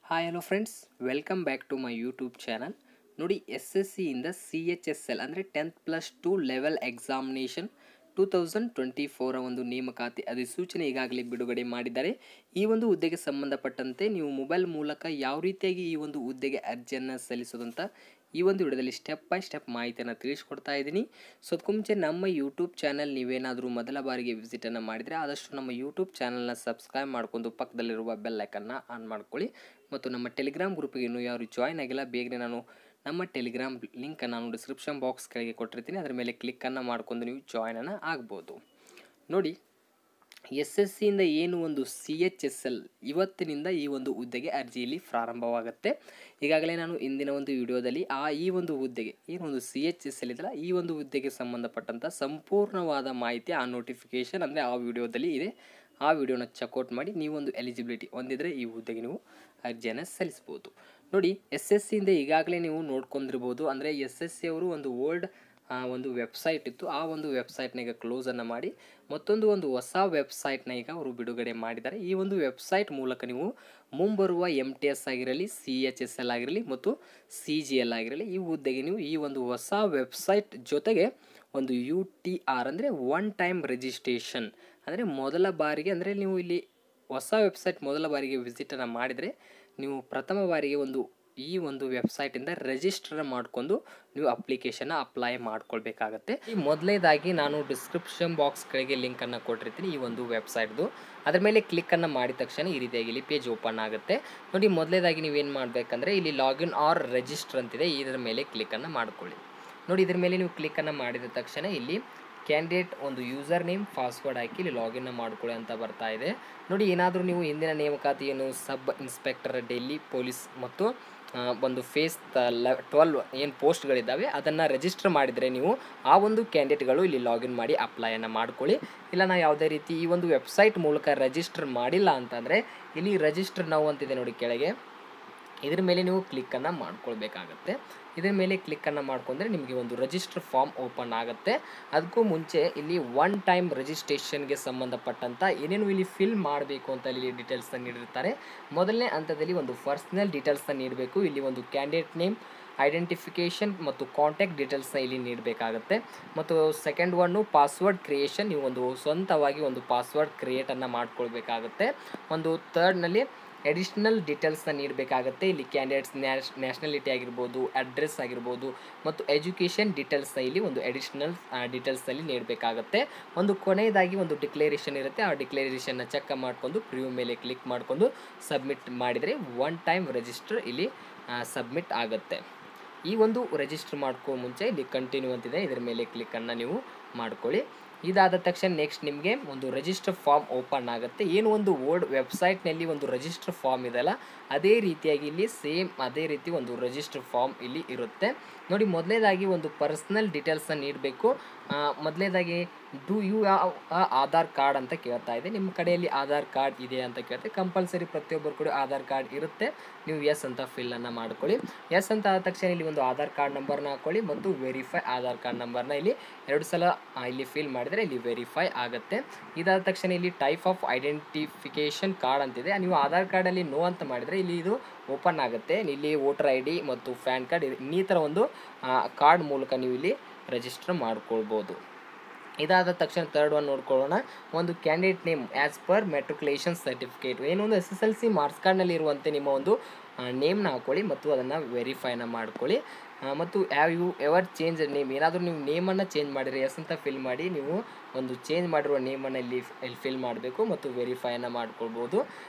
Hi hello friends, welcome back to my YouTube channel. ನೋಡಿ, S S ಸಿಯಿಂದ CHSL ಅಂದರೆ 10+2 level examination 2024 ಒಂದು ನೇಮಕಾತಿ ಅಧಿಸೂಚನೆ ಈಗಾಗಲೇ ಬಿಡುಗಡೆ ಮಾಡಿದ್ದಾರೆ. ಈ ಒಂದು ಹುದ್ದೆಗೆ ಸಂಬಂಧಪಟ್ಟಂತೆ ನೀವು ಮೊಬೈಲ್ ಮೂಲಕ ಯಾವ ರೀತಿಯಾಗಿ ಈ ಒಂದು ಹುದ್ದೆಗೆ ಅರ್ಜಿಯನ್ನು ಸಲ್ಲಿಸೋದಂತ ಈ ಒಂದು ವಿಡಿಯೋದಲ್ಲಿ ಸ್ಟೆಪ್ ಬೈ ಸ್ಟೆಪ್ ಮಾಹಿತಿಯನ್ನು ತಿಳಿಸ್ಕೊಡ್ತಾ ಇದ್ದೀನಿ. ಸೊ ಅದಕ್ಕೂ ಮುಂಚೆ ನಮ್ಮ ಯೂಟ್ಯೂಬ್ ಚಾನಲ್ ನೀವೇನಾದರೂ ಮೊದಲ ಬಾರಿಗೆ ವಿಸಿಟನ್ನು ಮಾಡಿದರೆ ಆದಷ್ಟು ನಮ್ಮ ಯೂಟ್ಯೂಬ್ ಚಾನಲ್ನ ಸಬ್ಸ್ಕ್ರೈಬ್ ಮಾಡ್ಕೊಂಡು ಪಕ್ಕದಲ್ಲಿರುವ ಬೆಲ್ ಐಕನ್ನ ಆನ್ ಮಾಡ್ಕೊಳ್ಳಿ. ಮತ್ತು ನಮ್ಮ ಟೆಲಿಗ್ರಾಮ್ ಗ್ರೂಪಿಗೆ ಇನ್ನೂ ಯಾರು ಜಾಯ್ನ್ ಆಗಿಲ್ಲ, ಬೇಗನೆ ನಾನು ನಮ್ಮ ಟೆಲಿಗ್ರಾಮ್ ಲಿಂಕನ್ನು ನಾನು ಡಿಸ್ಕ್ರಿಪ್ಷನ್ ಬಾಕ್ಸ್ ಕೆಳಗೆ ಕೊಟ್ಟಿರ್ತೀನಿ, ಅದರ ಮೇಲೆ ಕ್ಲಿಕ್ಕನ್ನು ಮಾಡ್ಕೊಂಡು ನೀವು ಜಾಯ್ನನ್ನು ಆಗ್ಬೋದು. ನೋಡಿ, ಎಸ್ ಎಸ್ ಸಿಯಿಂದ ಏನು ಒಂದು CHSL ಇವತ್ತಿನಿಂದ ಈ ಒಂದು ಹುದ್ದೆಗೆ ಅರ್ಜಿಯಲ್ಲಿ ಪ್ರಾರಂಭವಾಗುತ್ತೆ. ಈಗಾಗಲೇ ನಾನು ಇಂದಿನ ಒಂದು ವಿಡಿಯೋದಲ್ಲಿ ಈ ಒಂದು ಹುದ್ದೆಗೆ ಏನು ಒಂದು CHSL ಇದೆಯಲ್ಲ, ಈ ಒಂದು ಹುದ್ದೆಗೆ ಸಂಬಂಧಪಟ್ಟಂಥ ಸಂಪೂರ್ಣವಾದ ಮಾಹಿತಿ ಆ ನೋಟಿಫಿಕೇಷನ್ ಅಂದರೆ ಆ ವಿಡಿಯೋದಲ್ಲಿ ಇದೆ. ಆ ವಿಡಿಯೋನ ಚೆಕ್ಔಟ್ ಮಾಡಿ ನೀವೊಂದು ಎಲಿಜಿಬಿಲಿಟಿ ಹೊಂದಿದರೆ ಈ ಹುದ್ದೆಗೆ ನೀವು ಅರ್ಜಿಯನ್ನು ಸಲ್ಲಿಸ್ಬೋದು. ನೋಡಿ, ಎಸ್ ಎಸ್ ಸಿಯಿಂದ ಈಗಾಗಲೇ ನೀವು ನೋಡ್ಕೊಂಡಿರ್ಬೋದು. ಅಂದರೆ ಎಸ್ ಎಸ್ ಸಿ ಅವರು ಒಂದು ಓಲ್ಡ್ ಒಂದು ವೆಬ್ಸೈಟ್ ಇತ್ತು, ಆ ಒಂದು ವೆಬ್ಸೈಟ್ನ ಈಗ ಕ್ಲೋಸನ್ನು ಮಾಡಿ ಒಂದು ಹೊಸ ವೆಬ್ಸೈಟ್ನ ಈಗ ಅವರು ಬಿಡುಗಡೆ ಮಾಡಿದ್ದಾರೆ. ಈ ಒಂದು ವೆಬ್ಸೈಟ್ ಮೂಲಕ ನೀವು ಮುಂಬರುವ MTS ಆಗಿರಲಿ, CHSL ಆಗಿರಲಿ ಮತ್ತು CGL ಆಗಿರಲಿ, ಈ ಹುದ್ದೆಗೆ ನೀವು ಈ ಒಂದು ಹೊಸ ವೆಬ್ಸೈಟ್ ಜೊತೆಗೆ ಒಂದು UTR ಅಂದರೆ ಒನ್ ಟೈಮ್ ರಿಜಿಸ್ಟ್ರೇಷನ್ ಅಂದರೆ ಮೊದಲ ಬಾರಿಗೆ, ಅಂದರೆ ನೀವು ಇಲ್ಲಿ ಹೊಸ ವೆಬ್ಸೈಟ್ ಮೊದಲ ಬಾರಿಗೆ ವಿಸಿಟನ್ನು ಮಾಡಿದರೆ ನೀವು ಪ್ರಥಮ ಬಾರಿಗೆ ಈ ಒಂದು ವೆಬ್ಸೈಟಿಂದ ರಿಜಿಸ್ಟರ್ ಮಾಡಿಕೊಂಡು ನೀವು ಅಪ್ಲಿಕೇಶನ್ನ ಅಪ್ಲೈ ಮಾಡ್ಕೊಳ್ಬೇಕಾಗತ್ತೆ. ಈ ಮೊದಲನೇದಾಗಿ ನಾನು ಡಿಸ್ಕ್ರಿಪ್ಷನ್ ಬಾಕ್ಸ್ ಕೆಳಗೆ ಲಿಂಕನ್ನು ಕೊಟ್ಟಿರ್ತೀನಿ ಈ ಒಂದು ವೆಬ್ಸೈಟ್ದು. ಅದರ ಮೇಲೆ ಕ್ಲಿಕ್ಕನ್ನು ಮಾಡಿದ ತಕ್ಷಣ ಈ ರೀತಿಯಾಗಿ ಇಲ್ಲಿ ಪೇಜ್ ಓಪನ್ ಆಗುತ್ತೆ. ನೋಡಿ, ಮೊದಲನೇದಾಗಿ ನೀವೇನು ಮಾಡಬೇಕಂದ್ರೆ ಇಲ್ಲಿ ಲಾಗಿನ್ ಆರ್ ರಿಜಿಸ್ಟರ್ ಅಂತಿದೆ, ಇದರ ಮೇಲೆ ಕ್ಲಿಕ್ಕನ್ನು ಮಾಡ್ಕೊಳ್ಳಿ. ನೋಡಿ, ಇದರ ಮೇಲೆ ನೀವು ಕ್ಲಿಕ್ಕನ್ನು ಮಾಡಿದ ತಕ್ಷಣ ಇಲ್ಲಿ ಕ್ಯಾಂಡಿಡೇಟ್ ಒಂದು ಯೂಸರ್ ನೇಮ್ ಪಾಸ್ವರ್ಡ್ ಹಾಕಿ ಇಲ್ಲಿ ಲಾಗಿನ್ ಮಾಡ್ಕೊಳ್ಳಿ ಅಂತ ಬರ್ತಾ ಇದೆ. ನೋಡಿ, ಏನಾದರೂ ನೀವು ಹಿಂದಿನ ನೇಮಕಾತಿಯನ್ನು ಸಬ್ ಇನ್ಸ್ಪೆಕ್ಟರ್ ಡೆಲ್ಲಿ ಪೊಲೀಸ್ ಮತ್ತು ಒಂದು ಫೇಸ್ 12 ಏನು ಪೋಸ್ಟ್ಗಳಿದ್ದಾವೆ ಅದನ್ನು ರಿಜಿಸ್ಟರ್ ಮಾಡಿದರೆ ನೀವು ಆ ಒಂದು ಕ್ಯಾಂಡಿಡೇಟ್ಗಳು ಇಲ್ಲಿ ಲಾಗಿನ್ ಮಾಡಿ ಅಪ್ಲೈಯನ್ನು ಮಾಡ್ಕೊಳ್ಳಿ. ಇಲ್ಲ ನಾವು ಯಾವುದೇ ರೀತಿ ಈ ಒಂದು ವೆಬ್ಸೈಟ್ ಮೂಲಕ ರಿಜಿಸ್ಟರ್ ಮಾಡಿಲ್ಲ ಅಂತಂದರೆ ಇಲ್ಲಿ ರಿಜಿಸ್ಟರ್ ನಾವು ಅಂತಿದೆ ನೋಡಿ ಕೆಳಗೆ, ಇದ್ರ ಮೇಲೆ ನೀವು ಕ್ಲಿಕ್ಕನ್ನು ಮಾಡ್ಕೊಳ್ಬೇಕಾಗತ್ತೆ. ಇದರ ಮೇಲೆ ಕ್ಲಿಕ್ಕನ್ನು ಮಾಡ್ಕೊಂಡ್ರೆ ನಿಮಗೆ ಒಂದು ರಿಜಿಸ್ಟರ್ ಫಾರ್ಮ್ ಓಪನ್ ಆಗುತ್ತೆ. ಅದಕ್ಕೂ ಮುಂಚೆ ಇಲ್ಲಿ ಒನ್ ಟೈಮ್ ರಿಜಿಸ್ಟ್ರೇಷನ್ಗೆ ಸಂಬಂಧಪಟ್ಟಂಥ ಏನೇನು ಇಲ್ಲಿ ಫಿಲ್ ಮಾಡಬೇಕು ಅಂತ ಇಲ್ಲಿ ಡೀಟೇಲ್ಸ್ನ ನೀಡಿರ್ತಾರೆ. ಮೊದಲನೇ ಹಂತದಲ್ಲಿ ಒಂದು ಪರ್ಸ್ನಲ್ ಡೀಟೇಲ್ಸ್ನ ನೀಡಬೇಕು. ಇಲ್ಲಿ ಒಂದು ಕ್ಯಾಂಡಿಡೇಟ್ ನೇಮ್, ಐಡೆಂಟಿಫಿಕೇಷನ್ ಮತ್ತು ಕಾಂಟ್ಯಾಕ್ಟ್ ಡೀಟೇಲ್ಸ್ನ ಇಲ್ಲಿ ನೀಡಬೇಕಾಗುತ್ತೆ. ಮತ್ತು ಸೆಕೆಂಡ್ ಒನ್ನು ಪಾಸ್ವರ್ಡ್ ಕ್ರಿಯೇಷನ್, ನೀವು ಒಂದು ಸ್ವಂತವಾಗಿ ಒಂದು ಪಾಸ್ವರ್ಡ್ ಕ್ರಿಯೇಟನ್ನು ಮಾಡ್ಕೊಳ್ಬೇಕಾಗುತ್ತೆ. ಒಂದು ಥರ್ಡ್ನಲ್ಲಿ ಎಡಿಷ್ನಲ್ ಡೀಟೇಲ್ಸ್ನ ನೀಡಬೇಕಾಗುತ್ತೆ. ಇಲ್ಲಿ ಕ್ಯಾಂಡಿಡೇಟ್ಸ್ ನ್ಯಾಷನಾಲಿಟಿ ಆಗಿರ್ಬೋದು, ಅಡ್ರೆಸ್ ಆಗಿರ್ಬೋದು ಮತ್ತು ಎಜುಕೇಷನ್ ಡೀಟೇಲ್ಸ್ನ ಇಲ್ಲಿ ಒಂದು ಎಡಿಷ್ನಲ್ ಡೀಟೇಲ್ಸ್ನಲ್ಲಿ ನೀಡಬೇಕಾಗುತ್ತೆ. ಒಂದು ಕೊನೆಯದಾಗಿ ಒಂದು ಡಿಕ್ಲೇರೇಷನ್ ಇರುತ್ತೆ, ಆ ಡಿಕ್ಲೇರೇಷನ್ನ ಚೆಕ್ ಮಾಡಿಕೊಂಡು ಪ್ರಿವ್ಯೂ ಮೇಲೆ ಕ್ಲಿಕ್ ಮಾಡಿಕೊಂಡು ಸಬ್ಮಿಟ್ ಮಾಡಿದರೆ ಒನ್ ಟೈಮ್ ರಿಜಿಸ್ಟರ್ ಇಲ್ಲಿ ಸಬ್ಮಿಟ್ ಆಗುತ್ತೆ. ಈ ಒಂದು ರಿಜಿಸ್ಟರ್ ಮಾಡ್ಕೋ ಮುಂಚೆ ಇಲ್ಲಿ ಕಂಟಿನ್ಯೂ ಅಂತಿದೆ, ಇದರ ಮೇಲೆ ಕ್ಲಿಕ್ಕನ್ನು ನೀವು ಮಾಡ್ಕೊಳ್ಳಿ. ಇದಾದ ತಕ್ಷಣ ನೆಕ್ಸ್ಟ್ ನಿಮಗೆ ಒಂದು ರಿಜಿಸ್ಟರ್ ಫಾರ್ಮ್ ಓಪನ್ ಆಗುತ್ತೆ. ಏನು ಒಂದು ವರ್ಡ್ ವೆಬ್ಸೈಟ್ನಲ್ಲಿ ಒಂದು ರಿಜಿಸ್ಟರ್ ಫಾರ್ಮ್ ಇದೆಯಲ್ಲ, ಅದೇ ರೀತಿಯಾಗಿ ಇಲ್ಲಿ ಸೇಮ್ ಅದೇ ರೀತಿ ಒಂದು ರಿಜಿಸ್ಟರ್ ಫಾರ್ಮ್ ಇಲ್ಲಿ ಇರುತ್ತೆ. ನೋಡಿ, ಮೊದಲನೇದಾಗಿ ಒಂದು ಪರ್ಸ್ನಲ್ ಡೀಟೇಲ್ಸ್ನ ನೀಡಬೇಕು. ಮೊದಲನೇದಾಗಿ ಡೂ ಯು ಆಧಾರ್ ಕಾರ್ಡ್ ಅಂತ ಕೇಳ್ತಾ ಇದೆ. ನಿಮ್ಮ ಕಡೆಯಲ್ಲಿ ಆಧಾರ್ ಕಾರ್ಡ್ ಇದೆ ಅಂತ ಕೇಳ್ತೆ. ಕಂಪಲ್ಸರಿ ಪ್ರತಿಯೊಬ್ಬರು ಕೂಡ ಆಧಾರ್ ಕಾರ್ಡ್ ಇರುತ್ತೆ. ನೀವು ಎಸ್ ಅಂತ ಫಿಲ್ಲನ್ನು ಮಾಡ್ಕೊಳ್ಳಿ. ಎಸ್ ಅಂತ ಆದ ತಕ್ಷಣ ಇಲ್ಲಿ ಒಂದು ಆಧಾರ್ ಕಾರ್ಡ್ ನಂಬರ್ನ ಹಾಕ್ಕೊಳ್ಳಿ ಮತ್ತು ವೆರಿಫೈ ಆಧಾರ್ ಕಾರ್ಡ್ ನಂಬರ್ನ ಇಲ್ಲಿ 2 ಸಲ ಇಲ್ಲಿ ಫಿಲ್ ಮಾಡಿದರೆ ಇಲ್ಲಿ ವೆರಿಫೈ ಆಗುತ್ತೆ. ಇದಾದ ತಕ್ಷಣ ಇಲ್ಲಿ ಟೈಪ್ ಆಫ್ ಐಡೆಂಟಿಫಿಕೇಷನ್ ಕಾರ್ಡ್ ಅಂತಿದೆ. ನೀವು ಆಧಾರ್ ಕಾರ್ಡಲ್ಲಿ ನೋ ಅಂತ ಮಾಡಿದರೆ ಇಲ್ಲಿ ಇದು ಓಪನ್ ಆಗುತ್ತೆ. ಇಲ್ಲಿ ವೋಟರ್ ID ಮತ್ತು ಪ್ಯಾನ್ ಕಾರ್ಡ್ ಈ ಥರ ಒಂದು ಕಾರ್ಡ್ ಮೂಲಕ ನೀವು ಇಲ್ಲಿ ರಿಜಿಸ್ಟರ್ ಮಾಡ್ಕೊಳ್ಬೋದು. ಇದಾದ ತಕ್ಷಣ ಥರ್ಡ್ ಒನ್ ನೋಡ್ಕೊಳ್ಳೋಣ. ಒಂದು candidate name as per matriculation certificate, ಏನೊಂದು SSLC ಮಾರ್ಕ್ಸ್ ಕಾರ್ಡ್ನಲ್ಲಿ ಇರುವಂತೆ ನಿಮ್ಮ ಒಂದು ನೇಮ್ನ ಹಾಕ್ಕೊಳ್ಳಿ ಮತ್ತು ಅದನ್ನು ವೆರಿಫೈನ ಮಾಡ್ಕೊಳ್ಳಿ. ಮತ್ತು have you ever change name, ಏನಾದರೂ ನೀವು ನೇಮನ್ನು ಚೇಂಜ್ ಮಾಡಿದರೆ ಎಸ್ ಅಂತ ಫಿಲ್ ಮಾಡಿ ನೀವು ಒಂದು ಚೇಂಜ್ ಮಾಡಿರುವ ನೇಮನ್ನು ಇಲ್ಲಿ ಫಿಲ್ ಮಾಡಬೇಕು ಮತ್ತು ವೆರಿಫೈನ ಮಾಡ್ಕೊಳ್ಬೋದು.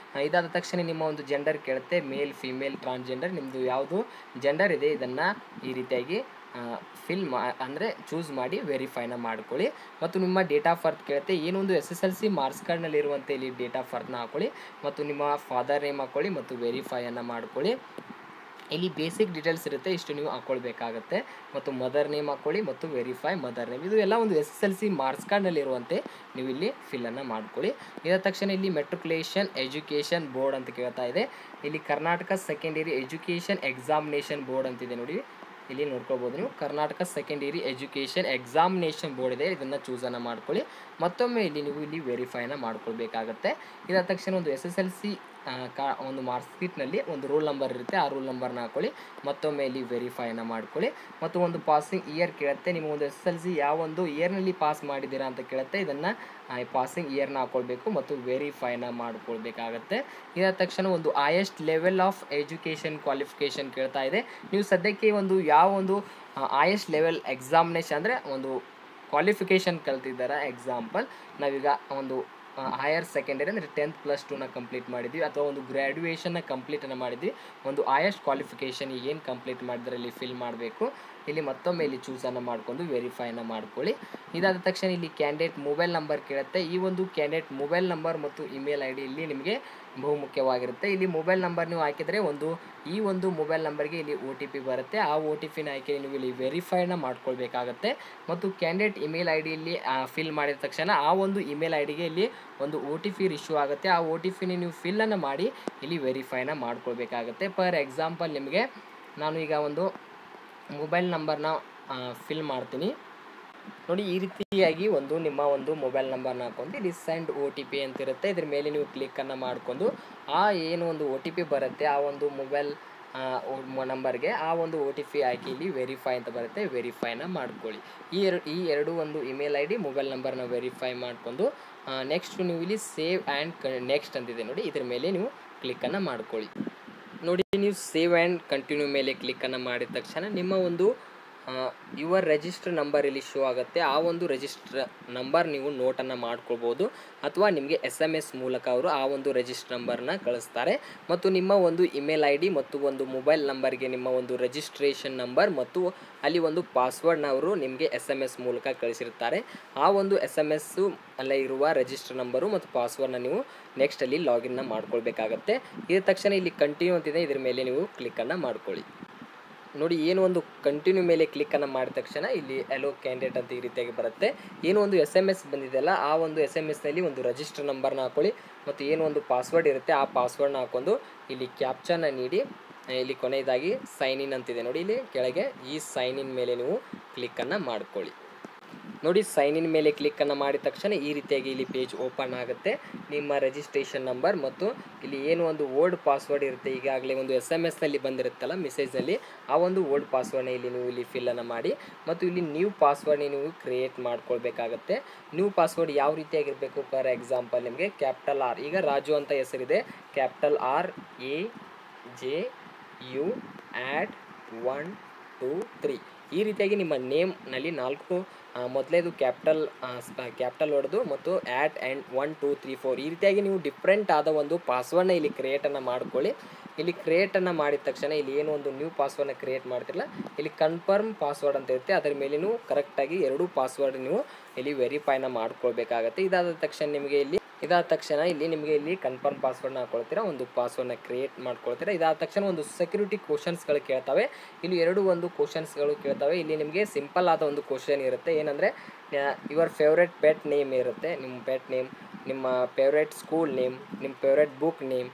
ಇದಾದ ತಕ್ಷಣ ನಿಮ್ಮ ಒಂದು ಜೆಂಡರ್ ಕೇಳುತ್ತೆ, ಮೇಲ್, ಫಿಮೇಲ್, ಟ್ರಾನ್ಸ್ಜೆಂಡರ್, ನಿಮ್ಮದು ಯಾವುದು ಜೆಂಡರ್ ಇದೆ ಇದನ್ನು ಈ ರೀತಿಯಾಗಿ ಅಂದರೆ ಚೂಸ್ ಮಾಡಿ ವೆರಿಫೈನ ಮಾಡ್ಕೊಳ್ಳಿ. ಮತ್ತು ನಿಮ್ಮ ಡೇಟ್ ಆಫ್ ಬರ್ತ್ ಕೇಳುತ್ತೆ, ಏನೊಂದು SSLC ಮಾರ್ಕ್ಸ್ ಕಾರ್ಡ್ನಲ್ಲಿ ಇರುವಂತೆ ಇಲ್ಲಿ ಡೇಟ್ ಆಫ್ ಬರ್ತ್ನ ಹಾಕ್ಕೊಳ್ಳಿ ಮತ್ತು ನಿಮ್ಮ ಫಾದರ್ ನೇಮ್ ಹಾಕ್ಕೊಳ್ಳಿ ಮತ್ತು ವೆರಿಫೈಯನ್ನು ಮಾಡ್ಕೊಳ್ಳಿ. ಇಲ್ಲಿ ಬೇಸಿಕ್ ಡೀಟೇಲ್ಸ್ ಇರುತ್ತೆ, ಇಷ್ಟು ನೀವು ಹಾಕ್ಕೊಳ್ಬೇಕಾಗತ್ತೆ. ಮತ್ತು ಮದರ್ ನೇಮ್ ಹಾಕ್ಕೊಳ್ಳಿ ಮತ್ತು ವೆರಿಫೈ ಮದರ್ ನೇಮ್, ಇದು ಎಲ್ಲ ಒಂದು SSLC ಮಾರ್ಕ್ಸ್ ಕಾರ್ಡ್ನಲ್ಲಿ ಇರುವಂತೆ ನೀವು ಇಲ್ಲಿ ಫಿಲ್ಲನ್ನು ಮಾಡ್ಕೊಳ್ಳಿ. ಇದಾದ ತಕ್ಷಣ ಇಲ್ಲಿ ಮೆಟ್ರಿಕ್ಯುಲೇಷನ್ ಎಜುಕೇಷನ್ ಬೋರ್ಡ್ ಅಂತ ಕೇಳ್ತಾ ಇದೆ. ಇಲ್ಲಿ Karnataka secondary education examination board ಅಂತಿದೆ ನೋಡಿ, ಇಲ್ಲಿ ನೋಡ್ಕೊಳ್ಬೋದು ನೀವು. Karnataka secondary education examination board ಇದೆ, ಇದನ್ನು ಚೂಸನ್ನು ಮಾಡ್ಕೊಳ್ಳಿ. ಮತ್ತೊಮ್ಮೆ ಇಲ್ಲಿ ನೀವು ಇಲ್ಲಿ ವೆರಿಫೈನ ಮಾಡ್ಕೊಳ್ಬೇಕಾಗತ್ತೆ. ಇದಾದ ತಕ್ಷಣ ಒಂದು SSLC ಒಂದು ಮಾರ್ಕ್ಸ್ ಶೀಟ್ನಲ್ಲಿ ಒಂದು ರೋಲ್ ನಂಬರ್ ಇರುತ್ತೆ, ಆ ರೋಲ್ ನಂಬರ್ನ ಹಾಕೊಳ್ಳಿ. ಮತ್ತೊಮ್ಮೆ ಇಲ್ಲಿ ವೆರಿಫೈನ ಮಾಡ್ಕೊಳ್ಳಿ. ಮತ್ತು ಒಂದು ಪಾಸಿಂಗ್ ಇಯರ್ ಕೇಳುತ್ತೆ, ನಿಮ್ಮ ಒಂದು SSLC ಯಾವ ಒಂದು ಇಯರ್ನಲ್ಲಿ ಪಾಸ್ ಮಾಡಿದ್ದೀರಾ ಅಂತ ಕೇಳುತ್ತೆ. ಇದನ್ನು ಪಾಸಿಂಗ್ ಇಯರ್ನ ಹಾಕ್ಕೊಳ್ಬೇಕು ಮತ್ತು ವೆರಿಫೈನ ಮಾಡ್ಕೊಳ್ಬೇಕಾಗತ್ತೆ. ಇದಾದ ತಕ್ಷಣ ಒಂದು highest level of education qualification ಕೇಳ್ತಾ ಇದೆ. ನೀವು ಸದ್ಯಕ್ಕೆ ಒಂದು ಯಾವ ಒಂದು ಹೈಯೆಸ್ಟ್ ಲೆವೆಲ್ ಎಕ್ಸಾಮಿನೇಷನ್ ಅಂದರೆ ಒಂದು ಕ್ವಾಲಿಫಿಕೇಷನ್ ಕಲ್ತಿದ್ದಾರೆ. ಎಕ್ಸಾಂಪಲ್ ನಾವೀಗ ಒಂದು ಹೈಯರ್ ಸೆಕೆಂಡರಿ ಅಂದರೆ 10+2ನ ಕಂಪ್ಲೀಟ್ ಮಾಡಿದ್ವಿ, ಅಥವಾ ಒಂದು ಗ್ರ್ಯಾಜುಯೇಷನ್ನ ಕಂಪ್ಲೀಟನ್ನು ಮಾಡಿದ್ವಿ. ಒಂದು ಹೈಯೆಸ್ಟ್ ಕ್ವಾಲಿಫಿಕೇಷನ್ ಏನು ಕಂಪ್ಲೀಟ್ ಮಾಡಿದ್ರೆ ಇಲ್ಲಿ ಫಿಲ್ ಮಾಡಬೇಕು. ಇಲ್ಲಿ ಮತ್ತೊಮ್ಮೆ ಇಲ್ಲಿ ಚೂಸನ್ನು ಮಾಡಿಕೊಂಡು ವೆರಿಫೈನ ಮಾಡ್ಕೊಳ್ಳಿ. ಇದಾದ ತಕ್ಷಣ ಇಲ್ಲಿ ಕ್ಯಾಂಡಿಡೇಟ್ ಮೊಬೈಲ್ ನಂಬರ್ ಕೇಳುತ್ತೆ. ಈ ಒಂದು ಕ್ಯಾಂಡಿಡೇಟ್ ಮೊಬೈಲ್ ನಂಬರ್ ಮತ್ತು ಇಮೇಲ್ ID ಇಲ್ಲಿ ನಿಮಗೆ ಬಹುಮುಖ್ಯವಾಗಿರುತ್ತೆ. ಇಲ್ಲಿ ಮೊಬೈಲ್ ನಂಬರ್ ನೀವು ಹಾಕಿದರೆ ಈ ಒಂದು ಮೊಬೈಲ್ ನಂಬರ್ಗೆ ಇಲ್ಲಿ OTP ಬರುತ್ತೆ. ಆ OTPನ ಆಯ್ಕೆ ನೀವು ಇಲ್ಲಿ ವೆರಿಫೈನ ಮಾಡ್ಕೊಳ್ಬೇಕಾಗತ್ತೆ. ಮತ್ತು ಕ್ಯಾಂಡಿಡೇಟ್ ಇಮೇಲ್ ID ಇಲ್ಲಿ ಫಿಲ್ ಮಾಡಿದ ತಕ್ಷಣ ಆ ಒಂದು ಇಮೇಲ್ IDಗೆ ಇಲ್ಲಿ ಒಂದು OTP ಇಶ್ಯೂ ಆಗುತ್ತೆ. ಆ OTPನ ನೀವು ಫಿಲ್ಲನ್ನು ಮಾಡಿ ಇಲ್ಲಿ ವೆರಿಫೈನ ಮಾಡ್ಕೊಳ್ಬೇಕಾಗತ್ತೆ. ಫಾರ್ ಎಕ್ಸಾಂಪಲ್ ನಿಮಗೆ ನಾನು ಈಗ ಒಂದು ಮೊಬೈಲ್ ನಂಬರ್ನ ಫಿಲ್ ಮಾಡ್ತೀನಿ ನೋಡಿ. ಈ ರೀತಿಯಾಗಿ ನಿಮ್ಮ ಒಂದು ಮೊಬೈಲ್ ನಂಬರ್ನ ಹಾಕೊಂಡು ಇಲ್ಲಿ ಸೆಂಡ್ OTP ಅಂತಿರುತ್ತೆ. ಇದ್ರ ಮೇಲೆ ನೀವು ಕ್ಲಿಕ್ಕನ್ನು ಮಾಡಿಕೊಂಡು ಏನು ಒಂದು OTP ಬರುತ್ತೆ ಆ ಒಂದು ಮೊಬೈಲ್ ನಂಬರ್ಗೆ ಆ ಒಂದು OTP ಹಾಕಿ ಇಲ್ಲಿ ವೆರಿಫೈ ಅಂತ ಬರುತ್ತೆ, ವೆರಿಫೈನ ಮಾಡ್ಕೊಳ್ಳಿ. ಈ ಎರಡು ಒಂದು ಇಮೇಲ್ ID ಮೊಬೈಲ್ ನಂಬರ್ನ ವೆರಿಫೈ ಮಾಡಿಕೊಂಡು ನೆಕ್ಸ್ಟ್ ನೀವು ಇಲ್ಲಿ ಸೇವ್ ಆ್ಯಂಡ್ ನೆಕ್ಸ್ಟ್ ಅಂತಿದೆ ನೋಡಿ, ಇದ್ರ ಮೇಲೆ ನೀವು ಕ್ಲಿಕ್ಕನ್ನು ಮಾಡ್ಕೊಳ್ಳಿ. ನೋಡಿ, ನೀವು ಸೇವ್ ಆ್ಯಂಡ್ ಕಂಟಿನ್ಯೂ ಮೇಲೆ ಕ್ಲಿಕ್ಕನ್ನು ಮಾಡಿದ ತಕ್ಷಣ ನಿಮ್ಮ ಒಂದು ಯುವರ್ ರಿಜಿಸ್ಟರ್ ನಂಬರ್ ಇಲ್ಲಿ ಶೋ ಆಗುತ್ತೆ. ಆ ಒಂದು ರಿಜಿಸ್ಟರ್ ನಂಬರ್ ನೀವು ನೋಟನ್ನು ಮಾಡ್ಕೊಳ್ಬೋದು, ಅಥವಾ ನಿಮಗೆ SMS ಮೂಲಕ ಅವರು ಆ ಒಂದು ರಿಜಿಸ್ಟರ್ ನಂಬರ್ನ ಕಳಿಸ್ತಾರೆ. ಮತ್ತು ನಿಮ್ಮ ಒಂದು ಇಮೇಲ್ ID ಮತ್ತು ಒಂದು ಮೊಬೈಲ್ ನಂಬರ್ಗೆ ನಿಮ್ಮ ಒಂದು ರಿಜಿಸ್ಟ್ರೇಷನ್ ನಂಬರ್ ಮತ್ತು ಅಲ್ಲಿ ಒಂದು ಪಾಸ್ವರ್ಡ್ನ ಅವರು ನಿಮಗೆ SMS ಮೂಲಕ ಕಳಿಸಿರ್ತಾರೆ. ಆ ಒಂದು SMS ಅಲ್ಲೇ ಇರುವ ರಿಜಿಸ್ಟರ್ ನಂಬರು ಮತ್ತು ಪಾಸ್ವರ್ಡ್ನ ನೀವು ನೆಕ್ಸ್ಟ್ ಅಲ್ಲಿ ಲಾಗಿನ್ನ ಮಾಡ್ಕೊಳ್ಬೇಕಾಗತ್ತೆ. ಇದ ತಕ್ಷಣ ಇಲ್ಲಿ ಕಂಟಿನ್ಯೂ ಅಂತಿದೆ, ಇದ್ರ ಮೇಲೆ ನೀವು ಕ್ಲಿಕ್ಕನ್ನು ಮಾಡ್ಕೊಳ್ಳಿ. ನೋಡಿ, ಏನು ಒಂದು ಕಂಟಿನ್ಯೂ ಮೇಲೆ ಕ್ಲಿಕ್ಕನ್ನು ಮಾಡಿದ ತಕ್ಷಣ ಇಲ್ಲಿ ಎಲೋ ಕ್ಯಾಂಡಿಡೇಟ್ ಅಂತ ಈ ರೀತಿಯಾಗಿ ಬರುತ್ತೆ. ಏನು ಒಂದು SMS ಬಂದಿದೆಯಲ್ಲ ಆ ಒಂದು SMSನಲ್ಲಿ ಒಂದು ರಿಜಿಸ್ಟರ್ ನಂಬರ್ನ ಹಾಕೊಳ್ಳಿ ಮತ್ತು ಏನು ಒಂದು ಪಾಸ್ವರ್ಡ್ ಇರುತ್ತೆ ಆ ಪಾಸ್ವರ್ಡ್ನ ಹಾಕೊಂಡು ಇಲ್ಲಿ ಕ್ಯಾಪ್ಚಾನ ನೀಡಿ ಇಲ್ಲಿ ಕೊನೆಯದಾಗಿ ಸೈನ್ ಇನ್ ಅಂತಿದೆ ನೋಡಿ, ಇಲ್ಲಿ ಕೆಳಗೆ ಈ ಸೈನ್ ಇನ್ ಮೇಲೆ ನೀವು ಕ್ಲಿಕ್ಕನ್ನು ಮಾಡ್ಕೊಳ್ಳಿ. ನೋಡಿ, ಸೈನ್ ಇನ್ ಮೇಲೆ ಕ್ಲಿಕ್ಕನ್ನು ಮಾಡಿದ ತಕ್ಷಣ ಈ ರೀತಿಯಾಗಿ ಇಲ್ಲಿ ಪೇಜ್ ಓಪನ್ ಆಗುತ್ತೆ. ನಿಮ್ಮ ರಿಜಿಸ್ಟ್ರೇಷನ್ ನಂಬರ್ ಮತ್ತು ಇಲ್ಲಿ ಏನು ಒಂದು ಓಲ್ಡ್ ಪಾಸ್ವರ್ಡ್ ಇರುತ್ತೆ, ಈಗಾಗಲೇ ಒಂದು SMSನಲ್ಲಿ ಬಂದಿರುತ್ತಲ್ಲ ಮೆಸೇಜ್ನಲ್ಲಿ, ಆ ಒಂದು ಓಲ್ಡ್ ಪಾಸ್ವರ್ಡ್ನ ಇಲ್ಲಿ ನೀವು ಇಲ್ಲಿ ಫಿಲ್ಲನ್ನು ಮಾಡಿ ಮತ್ತು ಇಲ್ಲಿ ನ್ಯೂ ಪಾಸ್ವರ್ಡ್ನ ನೀವು ಕ್ರಿಯೇಟ್ ಮಾಡ್ಕೊಳ್ಬೇಕಾಗತ್ತೆ. ನ್ಯೂ ಪಾಸ್ವರ್ಡ್ ಯಾವ ರೀತಿಯಾಗಿರಬೇಕು, ಫಾರ್ ಎಕ್ಸಾಂಪಲ್ ನಿಮಗೆ ಕ್ಯಾಪಿಟಲ್ R, ಈಗ ರಾಜು ಅಂತ ಹೆಸರಿದೆ, ಕ್ಯಾಪಿಟಲ್ RAJU @ 1 2 3 ಈ ರೀತಿಯಾಗಿ ನಿಮ್ಮ ನೇಮ್ನಲ್ಲಿ 4 ಮೊದಲೇದು ಕ್ಯಾಪಿಟಲ್ ಹೊಡೆದು ಮತ್ತು @ 1 2 3 4 ಈ ರೀತಿಯಾಗಿ ನೀವು ಡಿಫ್ರೆಂಟ್ ಆದ ಒಂದು ಪಾಸ್ವರ್ಡ್ನ ಇಲ್ಲಿ ಕ್ರಿಯೇಟನ್ನು ಮಾಡ್ಕೊಳ್ಳಿ. ಇಲ್ಲಿ ಕ್ರಿಯೇಟನ್ನು ಮಾಡಿದ ತಕ್ಷಣ ಇಲ್ಲಿ ಏನು ಒಂದು ನ್ಯೂ ಪಾಸ್ವರ್ಡ್ನ ಕ್ರಿಯೇಟ್ ಮಾಡ್ತಿರಲ್ಲ, ಇಲ್ಲಿ ಕನ್ಫರ್ಮ್ ಪಾಸ್ವರ್ಡ್ ಅಂತ ಇರುತ್ತೆ, ಅದರ ಮೇಲೆ ನೀವು ಕರೆಕ್ಟಾಗಿ 2 ಪಾಸ್ವರ್ಡ್ ನೀವು ಇಲ್ಲಿ ವೆರಿಫೈನ ಮಾಡ್ಕೊಳ್ಬೇಕಾಗತ್ತೆ. ಇದಾದ ತಕ್ಷಣ ಇಲ್ಲಿ ನಿಮಗೆ ಇಲ್ಲಿ ಕನ್ಫರ್ಮ್ ಪಾಸ್ವರ್ಡ್ನ ಹಾಕೊಳ್ತೀರಾ, ಒಂದು ಪಾಸ್ವರ್ಡ್ನ ಕ್ರಿಯೇಟ್ ಮಾಡ್ಕೊಳ್ತೀರಾ. ಇದಾದ ತಕ್ಷಣ ಒಂದು ಸೆಕ್ಯೂರಿಟಿ ಕ್ವಶನ್ಸ್ಗಳು ಕೇಳ್ತವೆ. ಇಲ್ಲಿ ಒಂದು ಕ್ವಶನ್ಸ್ಗಳು ಕೇಳ್ತವೆ. ಇಲ್ಲಿ ನಿಮಗೆ ಸಿಂಪಲ್ ಆದ ಒಂದು ಕ್ವಶನ್ ಇರುತ್ತೆ, ಏನಂದರೆ ಯುವರ್ ಫೇವ್ರೆಟ್ ಪೆಟ್ ನೇಮ್ ಇರುತ್ತೆ, ನಿಮ್ಮ ಪೆಟ್ ನೇಮ್, ನಿಮ್ಮ ಫೇವ್ರೆಟ್ ಸ್ಕೂಲ್ ನೇಮ್, ನಿಮ್ಮ ಫೇವ್ರೆಟ್ ಬುಕ್ ನೇಮ್,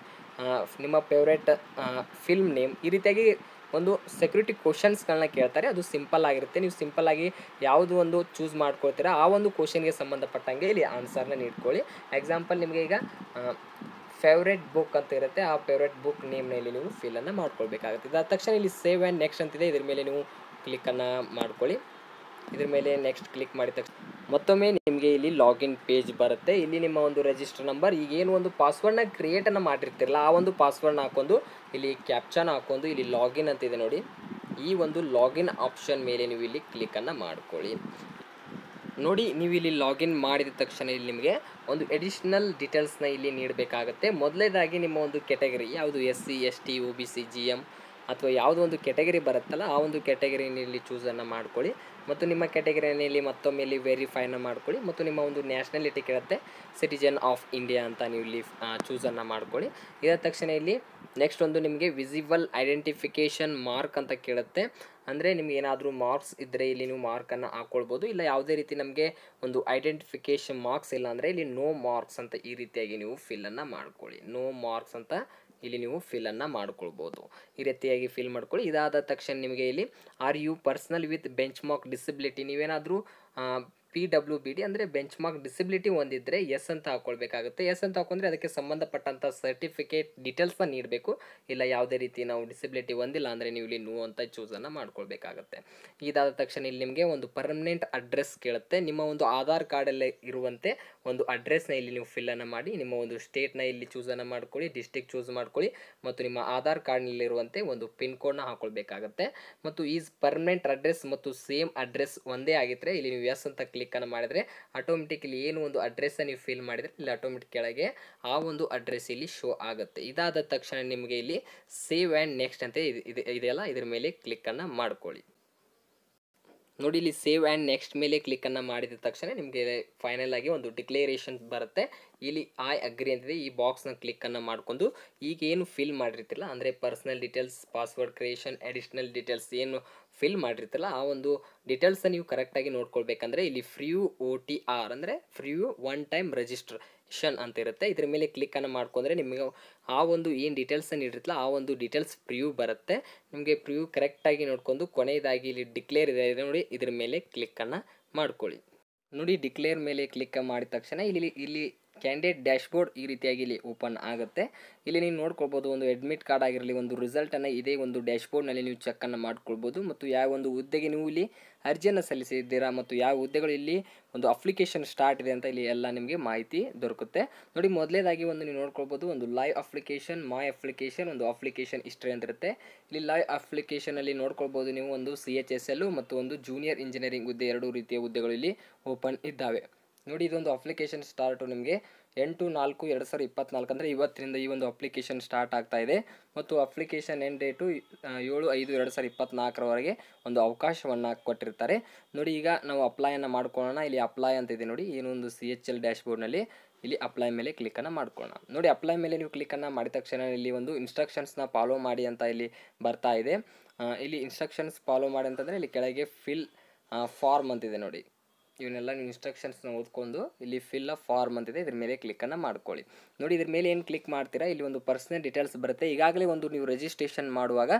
ನಿಮ್ಮ ಫೇವ್ರೆಟ್ ಫಿಲ್ಮ್ ನೇಮ್, ಈ ರೀತಿಯಾಗಿ ಒಂದು ಸೆಕ್ಯೂರಿಟಿ ಕ್ವಶನ್ಸ್ಗಳನ್ನ ಕೇಳ್ತಾರೆ. ಅದು ಸಿಂಪಲ್ ಆಗಿರುತ್ತೆ. ನೀವು ಸಿಂಪಲ್ಲಾಗಿ ಯಾವುದು ಒಂದು ಚೂಸ್ ಮಾಡ್ಕೊಳ್ತೀರಾ ಆ ಒಂದು ಕ್ವಶನ್ಗೆ ಸಂಬಂಧಪಟ್ಟಂಗೆ ಇಲ್ಲಿ ಆನ್ಸರ್ನ ನೀಡ್ಕೊಳ್ಳಿ. ಎಕ್ಸಾಂಪಲ್ ನಿಮಗೆ ಈಗ ಫೇವ್ರೆಟ್ ಬುಕ್ ಅಂತ ಇರುತ್ತೆ, ಆ ಫೇವ್ರೆಟ್ ಬುಕ್ ನೇಮ್ನಲ್ಲಿ ನೀವು ಫಿಲ್ಲನ್ನು ಮಾಡ್ಕೊಳ್ಬೇಕಾಗುತ್ತೆ. ಇದಾದ ತಕ್ಷಣ ಇಲ್ಲಿ ಸೇವ್ ಆ್ಯಂಡ್ ನೆಕ್ಸ್ಟ್ ಅಂತಿದೆ, ಇದ್ರ ಮೇಲೆ ನೀವು ಕ್ಲಿಕ್ಕನ್ನು ಮಾಡ್ಕೊಳ್ಳಿ. ಇದ್ರ ಮೇಲೆ ನೆಕ್ಸ್ಟ್ ಕ್ಲಿಕ್ ಮಾಡಿದ ತಕ್ಷಣ ಮತ್ತೊಮ್ಮೆ ನಿಮಗೆ ಇಲ್ಲಿ ಲಾಗಿನ್ ಪೇಜ್ ಬರುತ್ತೆ. ಇಲ್ಲಿ ನಿಮ್ಮ ಒಂದು ರಿಜಿಸ್ಟರ್ ನಂಬರ್, ಈಗೇನು ಒಂದು ಪಾಸ್ವರ್ಡ್ನ ಕ್ರಿಯೇಟನ್ನು ಮಾಡಿರ್ತಿರಲ್ಲ ಆ ಒಂದು ಪಾಸ್ವರ್ಡ್ನ ಹಾಕೊಂಡು ಇಲ್ಲಿ ಕ್ಯಾಪ್ಚಾನ ಹಾಕೊಂಡು ಇಲ್ಲಿ ಲಾಗಿನ್ ಅಂತಿದೆ ನೋಡಿ, ಈ ಒಂದು ಲಾಗಿನ್ ಆಪ್ಷನ್ ಮೇಲೆ ನೀವು ಇಲ್ಲಿ ಕ್ಲಿಕ್ಕನ್ನು ಮಾಡ್ಕೊಳ್ಳಿ. ನೋಡಿ, ನೀವು ಇಲ್ಲಿ ಲಾಗಿನ್ ಮಾಡಿದ ತಕ್ಷಣ ಇಲ್ಲಿ ನಿಮಗೆ ಒಂದು ಎಡಿಷ್ನಲ್ ಡೀಟೇಲ್ಸ್ನ ಇಲ್ಲಿ ನೀಡಬೇಕಾಗುತ್ತೆ. ಮೊದಲನೇದಾಗಿ ನಿಮ್ಮ ಒಂದು ಕೆಟಗರಿ ಯಾವುದು, SC ST OBC GM ಅಥವಾ ಯಾವುದೋ ಒಂದು ಕೆಟಗರಿ ಬರುತ್ತಲ್ಲ ಆ ಒಂದು ಕೆಟಗರಿನಲ್ಲಿ ಚೂಸನ್ನು ಮಾಡ್ಕೊಳ್ಳಿ. ಮತ್ತು ನಿಮ್ಮ ಕೆಟಗರಿಯಲ್ಲಿ ಮತ್ತೊಮ್ಮೆ ಇಲ್ಲಿ ವೆರಿಫೈನ ಮಾಡ್ಕೊಳ್ಳಿ. ಮತ್ತು ನಿಮ್ಮ ಒಂದು ನ್ಯಾಷನಾಲಿಟಿ ಕೇಳುತ್ತೆ, ಸಿಟಿಜನ್ ಆಫ್ ಇಂಡಿಯಾ ಅಂತ ನೀವು ಇಲ್ಲಿ ಚೂಸನ್ನು ಮಾಡ್ಕೊಳ್ಳಿ. ಇದಾದ ತಕ್ಷಣ ಇಲ್ಲಿ ನೆಕ್ಸ್ಟ್ ಒಂದು ನಿಮಗೆ ವಿಸಿಬಲ್ ಐಡೆಂಟಿಫಿಕೇಷನ್ ಮಾರ್ಕ್ ಅಂತ ಕೇಳುತ್ತೆ. ಅಂದರೆ ನಿಮ್ಗೆ ಏನಾದರೂ ಮಾರ್ಕ್ಸ್ ಇದ್ದರೆ ಇಲ್ಲಿ ನೀವು ಮಾರ್ಕನ್ನು ಹಾಕ್ಕೊಳ್ಬೋದು, ಇಲ್ಲ ಯಾವುದೇ ರೀತಿ ನಮಗೆ ಒಂದು ಐಡೆಂಟಿಫಿಕೇಷನ್ ಮಾರ್ಕ್ಸ್ ಇಲ್ಲ ಅಂದರೆ ಇಲ್ಲಿ ನೋ ಮಾರ್ಕ್ಸ್ ಅಂತ ಈ ರೀತಿಯಾಗಿ ನೀವು ಫಿಲ್ಲನ್ನು ಮಾಡ್ಕೊಳ್ಳಿ. ನೋ ಮಾರ್ಕ್ಸ್ ಅಂತ ಇಲ್ಲಿ ನೀವು ಫಿಲ್ಲನ್ನು ಮಾಡ್ಕೊಳ್ಬೋದು. ಈ ರೀತಿಯಾಗಿ ಫಿಲ್ ಮಾಡ್ಕೊಳ್ಳಿ. ಇದಾದ ತಕ್ಷಣ ನಿಮಗೆ ಇಲ್ಲಿ are you personal with benchmark disability, ನೀವೇನಾದರೂ PWBD ಅಂದರೆ ಬೆಂಚ್ ಮಾರ್ಕ್ ಡಿಸಬಿಲಿಟಿ ಹೊಂದಿದ್ರೆ ಎಸ್ ಅಂತ ಹಾಕ್ಕೊಳ್ಬೇಕಾಗುತ್ತೆ. ಎಸ್ ಅಂತ ಹಾಕೊಂಡ್ರೆ ಅದಕ್ಕೆ ಸಂಬಂಧಪಟ್ಟಂಥ ಸರ್ಟಿಫಿಕೇಟ್ ಡೀಟೇಲ್ಸ್ನ ನೀಡಬೇಕು. ಇಲ್ಲ ಯಾವುದೇ ರೀತಿ ನಾವು ಡಿಸಬಿಲಿಟಿ ಹೊಂದಿಲ್ಲ ಅಂದರೆ ನೀವು ಇಲ್ಲಿ ನೋ ಅಂತ ಚೂಸನ್ನು ಮಾಡ್ಕೊಳ್ಬೇಕಾಗತ್ತೆ. ಇದಾದ ತಕ್ಷಣ ಇಲ್ಲಿ ನಿಮಗೆ ಒಂದು ಪರ್ಮನೆಂಟ್ ಅಡ್ರೆಸ್ ಕೇಳುತ್ತೆ. ನಿಮ್ಮ ಒಂದು ಆಧಾರ್ ಕಾರ್ಡಲ್ಲೇ ಇರುವಂತೆ ಒಂದು ಅಡ್ರೆಸ್ನ ಇಲ್ಲಿ ನೀವು ಫಿಲ್ಲನ್ನು ಮಾಡಿ ನಿಮ್ಮ ಒಂದು ಸ್ಟೇಟ್ನ ಇಲ್ಲಿ ಚೂಸನ್ನು ಮಾಡ್ಕೊಳ್ಳಿ, ಡಿಸ್ಟಿಕ್ ಚೂಸ್ ಮಾಡ್ಕೊಳ್ಳಿ ಮತ್ತು ನಿಮ್ಮ ಆಧಾರ್ ಕಾರ್ಡ್ನಲ್ಲಿರುವಂತೆ ಒಂದು ಪಿನ್ ಕೋಡ್ನ ಹಾಕ್ಕೊಳ್ಬೇಕಾಗತ್ತೆ. ಮತ್ತು ಈಸ್ ಪರ್ಮನೆಂಟ್ ಅಡ್ರೆಸ್ ಮತ್ತು ಸೇಮ್ ಅಡ್ರೆಸ್ ಒಂದೇ ಆಗಿದ್ದರೆ ಇಲ್ಲಿ ನೀವು ಎಸ್ ಅಂತ ಕ್ಲಿಕ್ಕನ್ನು ಮಾಡಿದರೆ ಆಟೋಮೆಟಿಕಲಿ ಏನು ಒಂದು ಅಡ್ರೆಸ್ಸನ್ನು ನೀವು ಫಿಲ್ ಮಾಡಿದರೆ ಇಲ್ಲಿ ಆಟೋಮೆಟಿಕ್ ಕೆಳಗೆ ಆ ಒಂದು ಅಡ್ರೆಸ್ ಇಲ್ಲಿ ಶೋ ಆಗುತ್ತೆ. ಇದಾದ ತಕ್ಷಣ ನಿಮಗೆ ಇಲ್ಲಿ ಸೇವ್ ಆ್ಯಂಡ್ ನೆಕ್ಸ್ಟ್ ಅಂತ ಇದೆಯಲ್ಲ, ಇದ್ರ ಮೇಲೆ ಕ್ಲಿಕ್ಕನ್ನು ಮಾಡ್ಕೊಳ್ಳಿ. ನೋಡಿ ಇಲ್ಲಿ ಸೇವ್ ಆ್ಯಂಡ್ ನೆಕ್ಸ್ಟ್ ಮೇಲೆ ಕ್ಲಿಕ್ಕನ್ನು ಮಾಡಿದ ತಕ್ಷಣ ನಿಮಗೆ ಫೈನಲ್ ಆಗಿ ಒಂದು ಡಿಕ್ಲೇರೇಷನ್ ಬರುತ್ತೆ. ಇಲ್ಲಿ ಐ ಅಗ್ರಿ ಅಂತಿದೆ, ಈ ಬಾಕ್ಸ್ನ ಕ್ಲಿಕ್ಕನ್ನು ಮಾಡ್ಕೊಂಡು ಈಗ ಏನು ಫಿಲ್ ಮಾಡಿರ್ತಿಲ್ಲ ಅಂದರೆ personal details, password creation, additional details ಏನು ಫಿಲ್ ಮಾಡಿರ್ತಿಲ್ಲ ಆ ಒಂದು ಡೀಟೇಲ್ಸ್ನ ನೀವು ಕರೆಕ್ಟಾಗಿ ನೋಡ್ಕೊಳ್ಬೇಕಂದ್ರೆ ಇಲ್ಲಿ ಫ್ರೀಯು OTR ಅಂದರೆ ಫ್ರೀಯು ಒನ್ ಟೈಮ್ ರಿಜಿಸ್ಟ್ರೇಷನ್ ಅಂತ ಇರುತ್ತೆ. ಇದ್ರ ಮೇಲೆ ಕ್ಲಿಕ್ಕನ್ನು ಮಾಡ್ಕೊಂಡ್ರೆ ನಿಮಗೆ ಆ ಒಂದು ಏನು ಡೀಟೇಲ್ಸನ್ನು ಇಟ್ಟಿರ್ತಲ್ಲ ಆ ಒಂದು ಡೀಟೇಲ್ಸ್ ಪ್ರಿವ್ಯೂ ಬರುತ್ತೆ. ನಿಮಗೆ ಪ್ರಿವ್ಯೂ ಕರೆಕ್ಟಾಗಿ ನೋಡಿಕೊಂಡು ಕೊನೆಯದಾಗಿ ಇಲ್ಲಿ ಡಿಕ್ಲೇರ್ ಇದೆ ನೋಡಿ, ಇದ್ರ ಮೇಲೆ ಕ್ಲಿಕ್ಕನ್ನು ಮಾಡ್ಕೊಳ್ಳಿ. ನೋಡಿ ಡಿಕ್ಲೇರ್ ಮೇಲೆ ಕ್ಲಿಕ್ ಮಾಡಿದ ತಕ್ಷಣ ಇಲ್ಲಿ ಕ್ಯಾಂಡಿಡೇಟ್ ಡ್ಯಾಶ್ಬೋರ್ಡ್ ಈ ರೀತಿಯಾಗಿ ಇಲ್ಲಿ ಓಪನ್ ಆಗುತ್ತೆ. ಇಲ್ಲಿ ನೀವು ನೋಡ್ಕೊಳ್ಬೋದು ಒಂದು ಅಡ್ಮಿಟ್ ಕಾರ್ಡ್ ಆಗಿರಲಿ, ಒಂದು ರಿಸಲ್ಟನ್ನು ಇದೇ ಒಂದು ಡ್ಯಾಶ್ಬೋರ್ಡ್ನಲ್ಲಿ ನೀವು ಚೆಕ್ಕನ್ನು ಮಾಡ್ಕೊಳ್ಬೋದು. ಮತ್ತು ಯಾವ ಒಂದು ಹುದ್ದೆಗೆ ನೀವು ಇಲ್ಲಿ ಅರ್ಜಿಯನ್ನು ಸಲ್ಲಿಸಿದ್ದೀರಾ ಮತ್ತು ಯಾವ ಹುದ್ದೆಗಳು ಇಲ್ಲಿ ಒಂದು ಅಪ್ಲಿಕೇಶನ್ ಸ್ಟಾರ್ಟ್ ಇದೆ ಅಂತ ಇಲ್ಲಿ ಎಲ್ಲ ನಿಮಗೆ ಮಾಹಿತಿ ದೊರಕುತ್ತೆ. ನೋಡಿ ಮೊದಲೇದಾಗಿ ಒಂದು ನೀವು ನೋಡ್ಕೊಳ್ಬೋದು ಒಂದು ಲೈವ್ ಅಪ್ಲಿಕೇಶನ್, ಮೈ ಅಪ್ಲಿಕೇಶನ್, ಒಂದು ಅಪ್ಲಿಕೇಶನ್ ಹಿಸ್ಟ್ರಿ ಅಂತ ಇರುತ್ತೆ. ಇಲ್ಲಿ ಲೈವ್ ಅಪ್ಲಿಕೇಶನಲ್ಲಿ ನೋಡ್ಕೊಳ್ಬೋದು ನೀವು ಒಂದು CHSL ಮತ್ತು ಒಂದು ಜೂನಿಯರ್ ಇಂಜಿನಿಯರಿಂಗ್ ಹುದ್ದೆ, ಎರಡು ರೀತಿಯ ಹುದ್ದೆಗಳು ಇಲ್ಲಿ ಓಪನ್ ಇದ್ದಾವೆ. ನೋಡಿ ಇದೊಂದು ಅಪ್ಲಿಕೇಶನ್ ಸ್ಟಾರ್ಟು ನಿಮಗೆ 8/4/2024 ಅಂದರೆ ಇವತ್ತಿನಿಂದ ಈ ಒಂದು ಅಪ್ಲಿಕೇಶನ್ ಸ್ಟಾರ್ಟ್ ಆಗ್ತಾ ಇದೆ. ಮತ್ತು ಅಪ್ಲಿಕೇಶನ್ ಎಂಡ್ ಡೇಟು 7/5/2024 ಒಂದು ಅವಕಾಶವನ್ನು ಕೊಟ್ಟಿರ್ತಾರೆ. ನೋಡಿ ಈಗ ನಾವು ಅಪ್ಲೈಯನ್ನು ಮಾಡ್ಕೊಳ್ಳೋಣ. ಇಲ್ಲಿ ಅಪ್ಲೈ ಅಂತ ಇದೆ ನೋಡಿ, ಏನೋ ಒಂದು CHL ಡ್ಯಾಶ್ಬೋರ್ಡ್ನಲ್ಲಿ ಇಲ್ಲಿ ಅಪ್ಲೈ ಮೇಲೆ ಕ್ಲಿಕ್ಕನ್ನು ಮಾಡ್ಕೊಳ್ಳೋಣ. ನೋಡಿ ಅಪ್ಲೈ ಮೇಲೆ ನೀವು ಕ್ಲಿಕ್ಕನ್ನು ಮಾಡಿದ ತಕ್ಷಣ ಇಲ್ಲಿ ಒಂದು ಇನ್ಸ್ಟ್ರಕ್ಷನ್ಸ್ನ ಫಾಲೋ ಮಾಡಿ ಅಂತ ಇಲ್ಲಿ ಬರ್ತಾ ಇದೆ. ಇಲ್ಲಿ ಇನ್ಸ್ಟ್ರಕ್ಷನ್ಸ್ ಫಾಲೋ ಮಾಡಿ ಅಂತಂದರೆ ಇಲ್ಲಿ ಕೆಳಗೆ ಫಿಲ್ ಫಾರ್ಮ್ ಅಂತಿದೆ ನೋಡಿ, ಇವನ್ನೆಲ್ಲ ನೀವು ಇನ್ಸ್ಟ್ರಕ್ಷನ್ಸ್ನ ಓದ್ಕೊಂಡು ಇಲ್ಲಿ ಫಿಲ್ ಅ ಫಾರ್ಮ್ ಅಂತಿದೆ, ಇದ್ರ ಮೇಲೆ ಕ್ಲಿಕ್ಕನ್ನು ಮಾಡ್ಕೊಳ್ಳಿ. ನೋಡಿ ಇದ್ರ ಮೇಲೆ ಏನು ಕ್ಲಿಕ್ ಮಾಡ್ತೀರಾ ಇಲ್ಲಿ ಒಂದು ಪರ್ಸನಲ್ ಡೀಟೇಲ್ಸ್ ಬರುತ್ತೆ. ಈಗಾಗಲೇ ಒಂದು ನೀವು ರಿಜಿಸ್ಟ್ರೇಷನ್ ಮಾಡುವಾಗ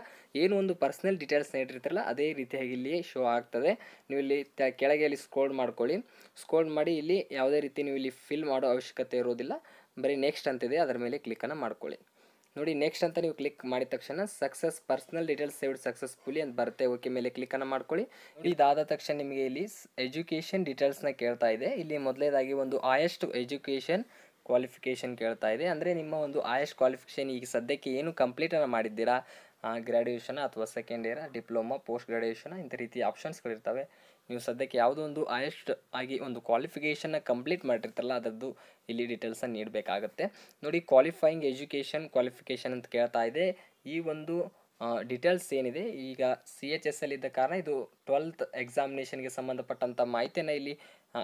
ಏನು ಒಂದು ಪರ್ಸನಲ್ ಡೀಟೇಲ್ಸ್ನ ಇಟ್ಟಿರ್ತೀರಲ್ಲ ಅದೇ ರೀತಿಯಾಗಿ ಇಲ್ಲಿ ಶೋ ಆಗ್ತದೆ. ನೀವು ಇಲ್ಲಿ ಕೆಳಗೆ ಇಲ್ಲಿ ಸ್ಕ್ರೋಲ್ ಮಾಡ್ಕೊಳ್ಳಿ. ಸ್ಕ್ರೋಲ್ ಮಾಡಿ ಇಲ್ಲಿ ಯಾವುದೇ ರೀತಿ ನೀವು ಇಲ್ಲಿ ಫಿಲ್ ಮಾಡೋ ಅವಶ್ಯಕತೆ ಇರೋದಿಲ್ಲ, ಬರೀ ನೆಕ್ಸ್ಟ್ ಅಂತಿದೆ ಅದರ ಮೇಲೆ ಕ್ಲಿಕ್ಕನ್ನು ಮಾಡ್ಕೊಳ್ಳಿ. ನೋಡಿ ನೆಕ್ಸ್ಟ್ ಅಂತ ನೀವು ಕ್ಲಿಕ್ ಮಾಡಿದ ತಕ್ಷಣ success personal details saved successfully ಅಂತ ಬರುತ್ತೆ. ಓಕೆ ಮೇಲೆ ಕ್ಲಿಕ್ಕನ್ನು ಮಾಡ್ಕೊಳ್ಳಿ. ಇದಾದ ತಕ್ಷಣ ನಿಮಗೆ ಇಲ್ಲಿ ಎಜುಕೇಷನ್ ಡೀಟೇಲ್ಸ್ನ ಕೇಳ್ತಾ ಇದೆ. ಇಲ್ಲಿ ಮೊದಲೇದಾಗಿ ಒಂದು ಹೈಯೆಸ್ಟ್ ಎಜುಕೇಷನ್ ಕ್ವಾಲಿಫಿಕೇಷನ್ ಕೇಳ್ತಾ ಇದೆ. ಅಂದರೆ ನಿಮ್ಮ ಒಂದು ಹೈಯೆಸ್ಟ್ ಕ್ವಾಲಿಫಿಕೇಷನ್ ಈಗ ಸದ್ಯಕ್ಕೆ ಏನು ಕಂಪ್ಲೀಟನ್ನು ಮಾಡಿದ್ದೀರಾ, ಗ್ರ್ಯಾಜುಯೇಷನ್ ಅಥವಾ second year, diploma, post graduation ಇಂಥ ರೀತಿ ಆಪ್ಷನ್ಸ್ಗಳಿರ್ತವೆ. ನೀವು ಸದ್ಯಕ್ಕೆ ಯಾವುದೋ ಒಂದು ಹೈಯೆಸ್ಟ್ ಆಗಿ ಒಂದು ಕ್ವಾಲಿಫಿಕೇಷನ್ನ ಕಂಪ್ಲೀಟ್ ಮಾಡಿರ್ತಾರಲ್ಲ ಅದರದ್ದು ಇಲ್ಲಿ ಡೀಟೇಲ್ಸನ್ನು ನೀಡಬೇಕಾಗತ್ತೆ. ನೋಡಿ ಕ್ವಾಲಿಫೈಯಿಂಗ್ ಎಜುಕೇಷನ್ ಕ್ವಾಲಿಫಿಕೇಷನ್ ಅಂತ ಕೇಳ್ತಾ ಇದೆ. ಈ ಒಂದು ಡೀಟೇಲ್ಸ್ ಏನಿದೆ ಈಗ CHSL ಇದ್ದ ಕಾರಣ ಇದು 12th ಎಕ್ಸಾಮಿನೇಷನ್ಗೆ ಸಂಬಂಧಪಟ್ಟಂಥ ಮಾಹಿತಿಯನ್ನು ಇಲ್ಲಿ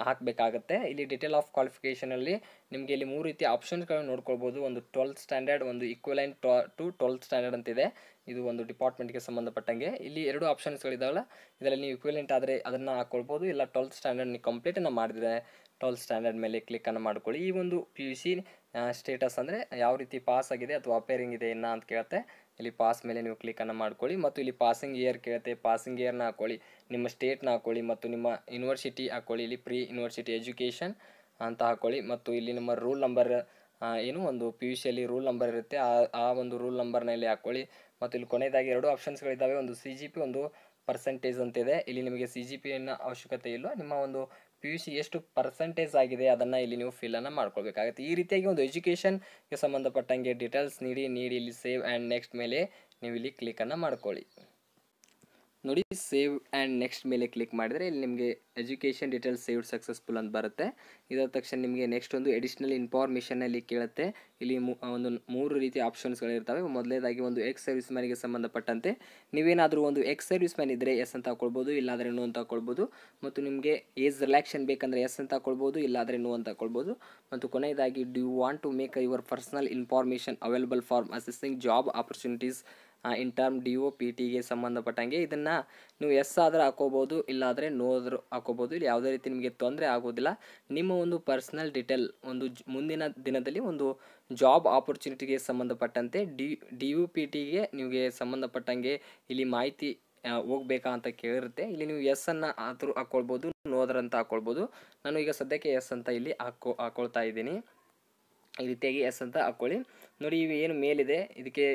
ಹಾಕಬೇಕಾಗತ್ತೆ. ಇಲ್ಲಿ ಡೀಟೇಲ್ ಆಫ್ ಕ್ವಾಲಿಫಿಕೇಷನಲ್ಲಿ ನಿಮಗೆ ಇಲ್ಲಿ 3 ರೀತಿಯ ಆಪ್ಷನ್ಸ್ಗಳನ್ನು ನೋಡ್ಕೊಳ್ಬೋದು. ಒಂದು 12th ಸ್ಟ್ಯಾಂಡರ್ಡ್, ಒಂದು ಈಕ್ವಲೆಂಟ್ ಟು 12th ಸ್ಟ್ಯಾಂಡರ್ಡ್ ಅಂತಿದೆ. ಇದು ಒಂದು ಡಿಪಾರ್ಟ್ಮೆಂಟ್ಗೆ ಸಂಬಂಧಪಟ್ಟಂಗೆ ಇಲ್ಲಿ 2 ಆಪ್ಷನ್ಸ್ಗಳಿದಾವಲ್ಲ, ಇದರಲ್ಲಿ ನೀವು ಈಕ್ವಲೆಂಟ್ ಆದರೆ ಅದನ್ನು ಹಾಕ್ಕೊಳ್ಬೋದು, ಇಲ್ಲ 12th ಸ್ಟ್ಯಾಂಡರ್ಡ್ ನೀವು ಕಂಪ್ಲೀಟನ್ನು ಮಾಡಿದರೆ 12th ಸ್ಟ್ಯಾಂಡರ್ಡ್ ಮೇಲೆ ಕ್ಲಿಕ್ಕನ್ನು ಮಾಡ್ಕೊಳ್ಳಿ. ಈ ಒಂದು PUC ಸ್ಟೇಟಸ್ ಅಂದರೆ ಯಾವ ರೀತಿ ಪಾಸ್ ಆಗಿದೆ ಅಥವಾ ಅಪೇರಿಂಗ್ ಇದೆ ಇನ್ನು ಅಂತ ಕೇಳುತ್ತೆ. ಇಲ್ಲಿ ಪಾಸ್ ಮೇಲೆ ನೀವು ಕ್ಲಿಕ್ಕನ್ನು ಮಾಡ್ಕೊಳ್ಳಿ. ಮತ್ತು ಇಲ್ಲಿ ಪಾಸಿಂಗ್ ಇಯರ್ ಕೇಳುತ್ತೆ, ಪಾಸಿಂಗ್ ಇಯರ್ನ ಹಾಕ್ಕೊಳ್ಳಿ, ನಿಮ್ಮ ಸ್ಟೇಟ್ನ ಹಾಕ್ಕೊಳ್ಳಿ ಮತ್ತು ನಿಮ್ಮ ಯೂನಿವರ್ಸಿಟಿ ಹಾಕ್ಕೊಳ್ಳಿ. ಇಲ್ಲಿ ಪ್ರೀ ಯೂನಿವರ್ಸಿಟಿ ಎಜುಕೇಷನ್ ಅಂತ ಹಾಕ್ಕೊಳ್ಳಿ. ಮತ್ತು ಇಲ್ಲಿ ನಿಮ್ಮ ರೂಲ್ ನಂಬರ್ ಏನು ಒಂದು PUCಯಲ್ಲಿ ರೂಲ್ ನಂಬರ್ ಇರುತ್ತೆ, ಆ ಒಂದು ರೂಲ್ ನಂಬರ್ನ ಇಲ್ಲಿ ಹಾಕ್ಕೊಳ್ಳಿ. ಮತ್ತು ಇಲ್ಲಿ ಕೊನೆಯದಾಗಿ 2 ಆಪ್ಷನ್ಸ್ಗಳಿದ್ದಾವೆ, ಒಂದು CGP, ಒಂದು ಪರ್ಸೆಂಟೇಜ್ ಅಂತಿದೆ. ಇಲ್ಲಿ ನಿಮಗೆ CGPಯನ್ನು ಅವಶ್ಯಕತೆ ಇಲ್ಲ, ನಿಮ್ಮ ಒಂದು PUC ಎಷ್ಟು ಪರ್ಸೆಂಟೇಜ್ ಆಗಿದೆ ಅದನ್ನು ಇಲ್ಲಿ ನೀವು ಫಿಲ್ಲನ್ನು ಮಾಡ್ಕೊಳ್ಬೇಕಾಗುತ್ತೆ. ಈ ರೀತಿಯಾಗಿ ಒಂದು ಎಜುಕೇಷನ್ಗೆ ಸಂಬಂಧಪಟ್ಟಂಗೆ ಡೀಟೇಲ್ಸ್ ನೀಡಿ ಇಲ್ಲಿ ಸೇವ್ ಆ್ಯಂಡ್ ನೆಕ್ಸ್ಟ್ ಮೇಲೆ ನೀವು ಇಲ್ಲಿ ಕ್ಲಿಕ್ಕನ್ನು ಮಾಡ್ಕೊಳ್ಳಿ. ನೋಡಿ ಸೇವ್ ಆ್ಯಂಡ್ ನೆಕ್ಸ್ಟ್ ಮೇಲೆ ಕ್ಲಿಕ್ ಮಾಡಿದರೆ ಇಲ್ಲಿ ನಿಮಗೆ ಎಜುಕೇಷನ್ ಡೀಟೇಲ್ಸ್ ಸೇವ್ಡ್ ಸಕ್ಸಸ್ಫುಲ್ ಅಂತ ಬರುತ್ತೆ. ಇದಾದ ತಕ್ಷಣ ನಿಮಗೆ ನೆಕ್ಸ್ಟ್ ಒಂದು ಎಡಿಷ್ನಲ್ ಇನ್ಫಾರ್ಮೇಷನಲ್ಲಿ ಕೇಳುತ್ತೆ. ಇಲ್ಲಿ ಒಂದು 3 ರೀತಿಯ ಆಪ್ಷನ್ಸ್ಗಳಿರ್ತವೆ. ಮೊದಲೇದಾಗಿ ಒಂದು ಎಕ್ಸ್ ಸರ್ವಿಸ್ ಮ್ಯಾನಿಗೆ ಸಂಬಂಧಪಟ್ಟಂತೆ ನೀವೇನಾದರೂ ಒಂದು ಎಕ್ಸ್ ಸರ್ವಿಸ್ ಮ್ಯಾನ್ ಇದ್ದರೆ ಎಸ್ ಅಂತ ಹಾಕ್ಕೊಳ್ಬೋದು, ಇಲ್ಲಾದರೆ ನೋ ಅಂತ ಹಾಕ್ಕೊಳ್ಬೋದು. ಮತ್ತು ನಿಮಗೆ ಏಜ್ ರಿಲ್ಯಾಕ್ಷನ್ ಬೇಕಂದರೆ ಎಸ್ ಅಂತ ಹಾಕ್ಕೊಳ್ಬೋದು, ಇಲ್ಲಾದರೆ ನೋ ಅಂತ ಹಾಕ್ಕೊಳ್ಬೋದು. ಮತ್ತು ಕೊನೆಯದಾಗಿ do you want to make your personal information available for accessing job opportunities in term DOPTಗೆ ಸಂಬಂಧಪಟ್ಟಂಗೆ ಇದನ್ನು ನೀವು ಎಸ್ ಆದರೆ ಹಾಕೋಬೋದು, ಇಲ್ಲಾದರೆ ನೋ ಆದರೂ ಹಾಕೋಬೋದು. ಇಲ್ಲಿ ಯಾವುದೇ ರೀತಿ ನಿಮಗೆ ತೊಂದರೆ ಆಗೋದಿಲ್ಲ. ನಿಮ್ಮ ಒಂದು ಪರ್ಸನಲ್ ಡೀಟೇಲ್ ಒಂದು ಮುಂದಿನ ದಿನದಲ್ಲಿ ಒಂದು ಜಾಬ್ ಆಪರ್ಚುನಿಟಿಗೆ ಸಂಬಂಧಪಟ್ಟಂತೆ DOPTಗೆ ನಿಮಗೆ ಸಂಬಂಧಪಟ್ಟಂಗೆ ಇಲ್ಲಿ ಮಾಹಿತಿ ಹೋಗ್ಬೇಕಾ ಅಂತ ಕೇಳಿರುತ್ತೆ. ಇಲ್ಲಿ ನೀವು ಎಸ್ ಅನ್ನು ಆದರೂ ಹಾಕ್ಕೊಳ್ಬೋದು, ನೋದರ್ ಅಂತ ಹಾಕ್ಕೊಳ್ಬೋದು. ನಾನು ಈಗ ಸದ್ಯಕ್ಕೆ ಎಸ್ ಅಂತ ಇಲ್ಲಿ ಹಾಕ್ಕೊಳ್ತಾ ಇದ್ದೀನಿ. ಈ ರೀತಿಯಾಗಿ ಎಸ್ ಅಂತ ಹಾಕ್ಕೊಳ್ಳಿ. ನೋಡಿ ಇವು ಏನು ಮೇಲಿದೆ ಇದಕ್ಕೆ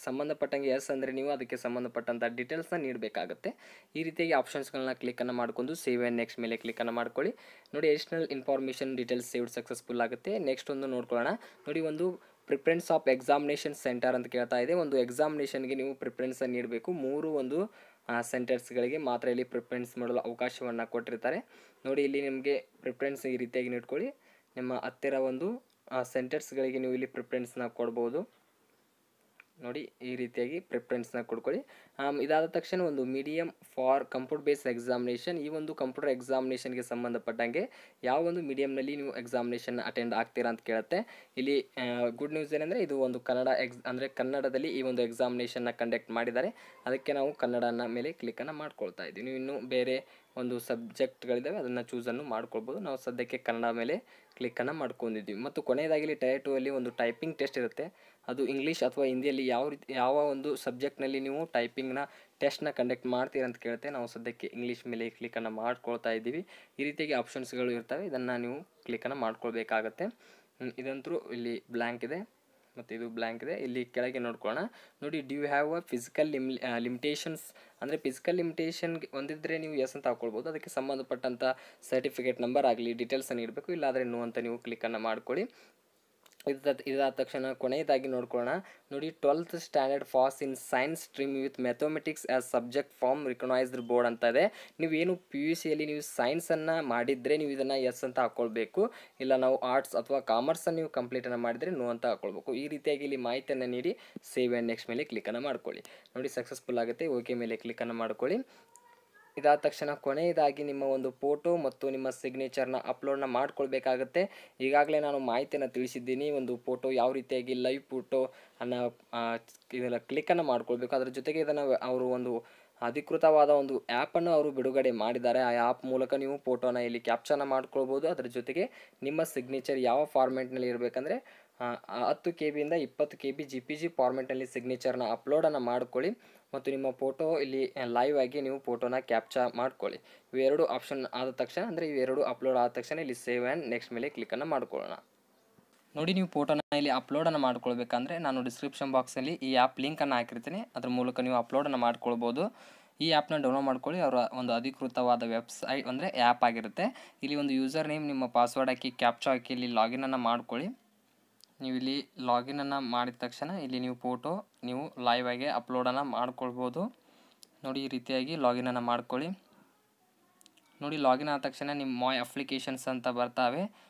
ಸಂಬಂಧಪಟ್ಟಂಗೆ ಎಸ್ ಅಂದರೆ ನೀವು ಅದಕ್ಕೆ ಸಂಬಂಧಪಟ್ಟಂಥ ಡೀಟೇಲ್ಸ್ನ ನೀಡಬೇಕಾಗುತ್ತೆ. ಈ ರೀತಿಯಾಗಿ ಆಪ್ಷನ್ಸ್ಗಳನ್ನ ಕ್ಲಿಕ್ಕನ್ನು ಮಾಡ್ಕೊಂಡು ಸೇವ್ ಆ್ಯಂಡ್ ನೆಕ್ಸ್ಟ್ ಮೇಲೆ ಕ್ಲಿಕ್ಕನ್ನು ಮಾಡ್ಕೊಳ್ಳಿ. ನೋಡಿ additional information details saved successful ಆಗುತ್ತೆ. ನೆಕ್ಸ್ಟ್ ಒಂದು ನೋಡ್ಕೊಳ್ಳೋಣ. ನೋಡಿ ಒಂದು ಪ್ರಿಫರೆನ್ಸ್ ಆಫ್ ಎಕ್ಸಾಮಿನೇಷನ್ ಸೆಂಟರ್ ಅಂತ ಕೇಳ್ತಾ ಇದೆ. ಒಂದು ಎಕ್ಸಾಮಿನೇಷನ್ಗೆ ನೀವು ಪ್ರಿಫರೆನ್ಸನ್ನು ನೀಡಬೇಕು. 3 ಸೆಂಟರ್ಸ್ಗಳಿಗೆ ಮಾತ್ರ ಇಲ್ಲಿ ಪ್ರಿಫರೆನ್ಸ್ ಮಾಡಲು ಅವಕಾಶವನ್ನು ಕೊಟ್ಟಿರ್ತಾರೆ. ನೋಡಿ ಇಲ್ಲಿ ನಿಮಗೆ ಪ್ರಿಫರೆನ್ಸ್ ಈ ರೀತಿಯಾಗಿ ನೀಡ್ಕೊಳ್ಳಿ. ನಿಮ್ಮ ಹತ್ತಿರ ಒಂದು ಸೆಂಟರ್ಸ್ಗಳಿಗೆ ನೀವು ಇಲ್ಲಿ ಪ್ರಿಫರೆನ್ಸ್ನ ಕೊಡ್ಬೋದು. ನೋಡಿ ಈ ರೀತಿಯಾಗಿ ಪ್ರಿಫರೆನ್ಸ್ನ ಕೊಡ್ಕೊಳ್ಳಿ. ಇದಾದ ತಕ್ಷಣ ಒಂದು medium for computer based examination. ಈ ಒಂದು ಕಂಪ್ಯೂಟರ್ ಎಕ್ಸಾಮಿನೇಷನ್ಗೆ ಸಂಬಂಧಪಟ್ಟಂಗೆ ಯಾವ ಒಂದು ಮೀಡಿಯಮ್ನಲ್ಲಿ ನೀವು ಎಕ್ಸಾಮಿನೇಷನ್ ಅಟೆಂಡ್ ಆಗ್ತೀರಾ ಅಂತ ಕೇಳುತ್ತೆ. ಇಲ್ಲಿ ಗುಡ್ ನ್ಯೂಸ್ ಏನಂದರೆ ಇದು ಒಂದು ಕನ್ನಡದಲ್ಲಿ ಈ ಒಂದು ಎಕ್ಸಾಮಿನೇಷನ್ನ ಕಂಡಕ್ಟ್ ಮಾಡಿದ್ದಾರೆ. ಅದಕ್ಕೆ ನಾವು ಕನ್ನಡನ ಮೇಲೆ ಕ್ಲಿಕ್ಕನ್ನು ಮಾಡ್ಕೊಳ್ತಾ ಇದ್ದೀವಿ. ನೀವು ಇನ್ನೂ ಬೇರೆ ಒಂದು ಸಬ್ಜೆಕ್ಟ್ಗಳಿದ್ದಾವೆ ಅದನ್ನು ಚೂಸನ್ನು ಮಾಡ್ಕೊಳ್ಬೋದು. ನಾವು ಸದ್ಯಕ್ಕೆ ಕನ್ನಡ ಮೇಲೆ ಕ್ಲಿಕ್ಕನ್ನು ಮಾಡ್ಕೊಂಡಿದ್ದೀವಿ. ಮತ್ತು ಕೊನೆಯದಾಗಿ ಇಲ್ಲಿ ಟೈರ್ 2 ಅಲ್ಲಿ ಒಂದು ಟೈಪಿಂಗ್ ಟೆಸ್ಟ್ ಇರುತ್ತೆ. ಅದು ಇಂಗ್ಲೀಷ್ ಅಥವಾ ಹಿಂದಿಯಲ್ಲಿ ಯಾವ ಒಂದು ಸಬ್ಜೆಕ್ಟ್ನಲ್ಲಿ ನೀವು ಟೈಪಿಂಗ್ನ ಟೆಸ್ಟ್ನ ಕಂಡಕ್ಟ್ ಮಾಡ್ತೀರಾ ಅಂತ ಕೇಳುತ್ತೆ. ನಾವು ಸದ್ಯಕ್ಕೆ ಇಂಗ್ಲೀಷ್ ಮೇಲೆ ಕ್ಲಿಕ್ಕನ್ನು ಮಾಡ್ಕೊಳ್ತಾ ಇದ್ದೀವಿ. ಈ ರೀತಿಯಾಗಿ ಆಪ್ಷನ್ಸ್ಗಳು ಇರ್ತವೆ, ಇದನ್ನು ನೀವು ಕ್ಲಿಕ್ಕನ್ನು ಮಾಡ್ಕೊಳ್ಬೇಕಾಗತ್ತೆ. ಇದಂತೂ ಇಲ್ಲಿ ಬ್ಲ್ಯಾಂಕ್ ಇದೆ ಮತ್ತು ಇದು ಬ್ಲ್ಯಾಂಕ್ ಇದೆ. ಇಲ್ಲಿ ಕೆಳಗೆ ನೋಡ್ಕೊಳ್ಳೋಣ. ನೋಡಿ do you have a physical limitations ಅಂದರೆ ಫಿಸಿಕಲ್ ಲಿಮಿಟೇಷನ್ಗೆ ಹೊಂದಿದ್ರೆ ನೀವು ಎಸ್ ಅಂತ ಹಾಕ್ಕೊಳ್ಬೋದು. ಅದಕ್ಕೆ ಸಂಬಂಧಪಟ್ಟಂಥ ಸರ್ಟಿಫಿಕೇಟ್ ನಂಬರ್ ಆಗಲಿ ಡೀಟೇಲ್ಸನ್ನು ಇಡಬೇಕು. ಇಲ್ಲಾದರೆ ನೋ ಅಂತ ನೀವು ಕ್ಲಿಕ್ಕನ್ನು ಮಾಡ್ಕೊಳ್ಳಿ. ಇದಾದ ತಕ್ಷಣ ಕೊನೆಯದಾಗಿ ನೋಡ್ಕೊಳ್ಳೋಣ. ನೋಡಿ 12th standard pass in science stream with mathematics as subject from recognised board ಅಂತ ಇದೆ. ನೀವೇನು PUCಯಲ್ಲಿ ನೀವು ಸೈನ್ಸನ್ನು ಮಾಡಿದರೆ ನೀವು ಇದನ್ನು ಎಸ್ ಅಂತ ಹಾಕ್ಕೊಳ್ಬೇಕು. ಇಲ್ಲ ನಾವು ಆರ್ಟ್ಸ್ ಅಥವಾ ಕಾಮರ್ಸನ್ನು ನೀವು ಕಂಪ್ಲೀಟನ್ನು ಮಾಡಿದರೆ ನೋ ಅಂತ ಹಾಕ್ಕೊಳ್ಬೇಕು. ಈ ರೀತಿಯಾಗಿ ಇಲ್ಲಿ ಮಾಹಿತಿಯನ್ನು ನೀಡಿ ಸೇವ್ ಆ್ಯಂಡ್ ನೆಕ್ಸ್ಟ್ ಮೇಲೆ ಕ್ಲಿಕ್ಕನ್ನು ಮಾಡ್ಕೊಳ್ಳಿ. ನೋಡಿ ಸಕ್ಸಸ್ಫುಲ್ ಆಗುತ್ತೆ. ಓಕೆ ಮೇಲೆ ಕ್ಲಿಕ್ಕನ್ನು ಮಾಡ್ಕೊಳ್ಳಿ. ಇದಾದ ತಕ್ಷಣ ಕೊನೆಯದಾಗಿ ನಿಮ್ಮ ಒಂದು ಫೋಟೋ ಮತ್ತು ನಿಮ್ಮ ಸಿಗ್ನೇಚರ್ನ ಅಪ್ಲೋಡ್ನ ಮಾಡ್ಕೊಳ್ಬೇಕಾಗತ್ತೆ. ಈಗಾಗಲೇ ನಾನು ಮಾಹಿತಿಯನ್ನು ತಿಳಿಸಿದ್ದೀನಿ. ಒಂದು ಫೋಟೋ ಯಾವ ರೀತಿಯಾಗಿ ಲೈವ್ ಫೋಟೋ ಇದೆಲ್ಲ ಕ್ಲಿಕ್ಕನ್ನು ಮಾಡ್ಕೊಳ್ಬೇಕು. ಅದರ ಜೊತೆಗೆ ಇದನ್ನು ಅವರು ಒಂದು ಅಧಿಕೃತವಾದ ಒಂದು ಆ್ಯಪನ್ನು ಅವರು ಬಿಡುಗಡೆ ಮಾಡಿದ್ದಾರೆ. ಆ ಆ್ಯಪ್ ಮೂಲಕ ನೀವು ಫೋಟೋನ ಇಲ್ಲಿ ಕ್ಯಾಪ್ಚರ್ನ ಮಾಡ್ಕೊಳ್ಬೋದು. ಅದರ ಜೊತೆಗೆ ನಿಮ್ಮ ಸಿಗ್ನೇಚರ್ ಯಾವ ಫಾರ್ಮೆಟ್ನಲ್ಲಿ ಇರಬೇಕಂದ್ರೆ 10 KB ಇಂದ 20 KB JPG ಫಾರ್ಮೆಟ್ನಲ್ಲಿ ಸಿಗ್ನೇಚರ್ನ ಅಪ್ಲೋಡನ್ನು ಮಾಡ್ಕೊಳ್ಳಿ. ಮತ್ತು ನಿಮ್ಮ ಫೋಟೋ ಇಲ್ಲಿ ಲೈವ್ ಆಗಿ ನೀವು ಫೋಟೋನ ಕ್ಯಾಪ್ಚರ್ ಮಾಡ್ಕೊಳ್ಳಿ. ಇವೆರಡು ಆಪ್ಷನ್ ಆದ ತಕ್ಷಣ ಅಂದರೆ ಇವೆರಡು ಅಪ್ಲೋಡ್ ಆದ ತಕ್ಷಣ ಇಲ್ಲಿ ಸೇವ್ ಆ್ಯಂಡ್ ನೆಕ್ಸ್ಟ್ ಮೇಲೆ ಕ್ಲಿಕ್ಕನ್ನು ಮಾಡ್ಕೊಳ್ಳೋಣ. ನೋಡಿ ನೀವು ಫೋಟೋನ ಇಲ್ಲಿ ಅಪ್ಲೋಡನ್ನು ಮಾಡ್ಕೊಳ್ಬೇಕಂದ್ರೆ ನಾನು ಡಿಸ್ಕ್ರಿಪ್ಷನ್ ಬಾಕ್ಸಲ್ಲಿ ಈ ಆ್ಯಪ್ ಲಿಂಕನ್ನು ಹಾಕಿರ್ತೀನಿ. ಅದ್ರ ಮೂಲಕ ನೀವು ಅಪ್ಲೋಡನ್ನು ಮಾಡ್ಕೊಳ್ಬೋದು. ಈ ಆ್ಯಪ್ನ ಡೌನ್ಲೋಡ್ ಮಾಡ್ಕೊಳ್ಳಿ. ಅವರ ಒಂದು ಅಧಿಕೃತವಾದ ವೆಬ್ಸೈಟ್ ಅಂದರೆ ಆ್ಯಪ್ ಆಗಿರುತ್ತೆ. ಇಲ್ಲಿ ಒಂದು ಯೂಸರ್ ನೇಮ್ ನಿಮ್ಮ ಪಾಸ್ವರ್ಡ್ ಹಾಕಿ ಕ್ಯಾಪ್ಚರ್ ಹಾಕಿ ಇಲ್ಲಿ ಲಾಗಿನನ್ನು ಮಾಡ್ಕೊಳ್ಳಿ. ನೀವು ಇಲ್ಲಿ ಲಾಗಿನನ್ನು ಮಾಡಿದ ತಕ್ಷಣ ಇಲ್ಲಿ ನೀವು ಫೋಟೋ ನೀವು ಲೈವ್ ಆಗಿ ಅಪ್ಲೋಡನ್ನು ಮಾಡ್ಕೊಳ್ಬೋದು. ನೋಡಿ ಈ ರೀತಿಯಾಗಿ ಲಾಗಿನನ್ನು ಮಾಡ್ಕೊಳ್ಳಿ. ನೋಡಿ ಲಾಗಿನ್ ಆದ ತಕ್ಷಣ ನಿಮ್ಮ ಮೈ ಅಪ್ಲಿಕೇಶನ್ಸ್ ಅಂತ ಬರ್ತಾವೆ.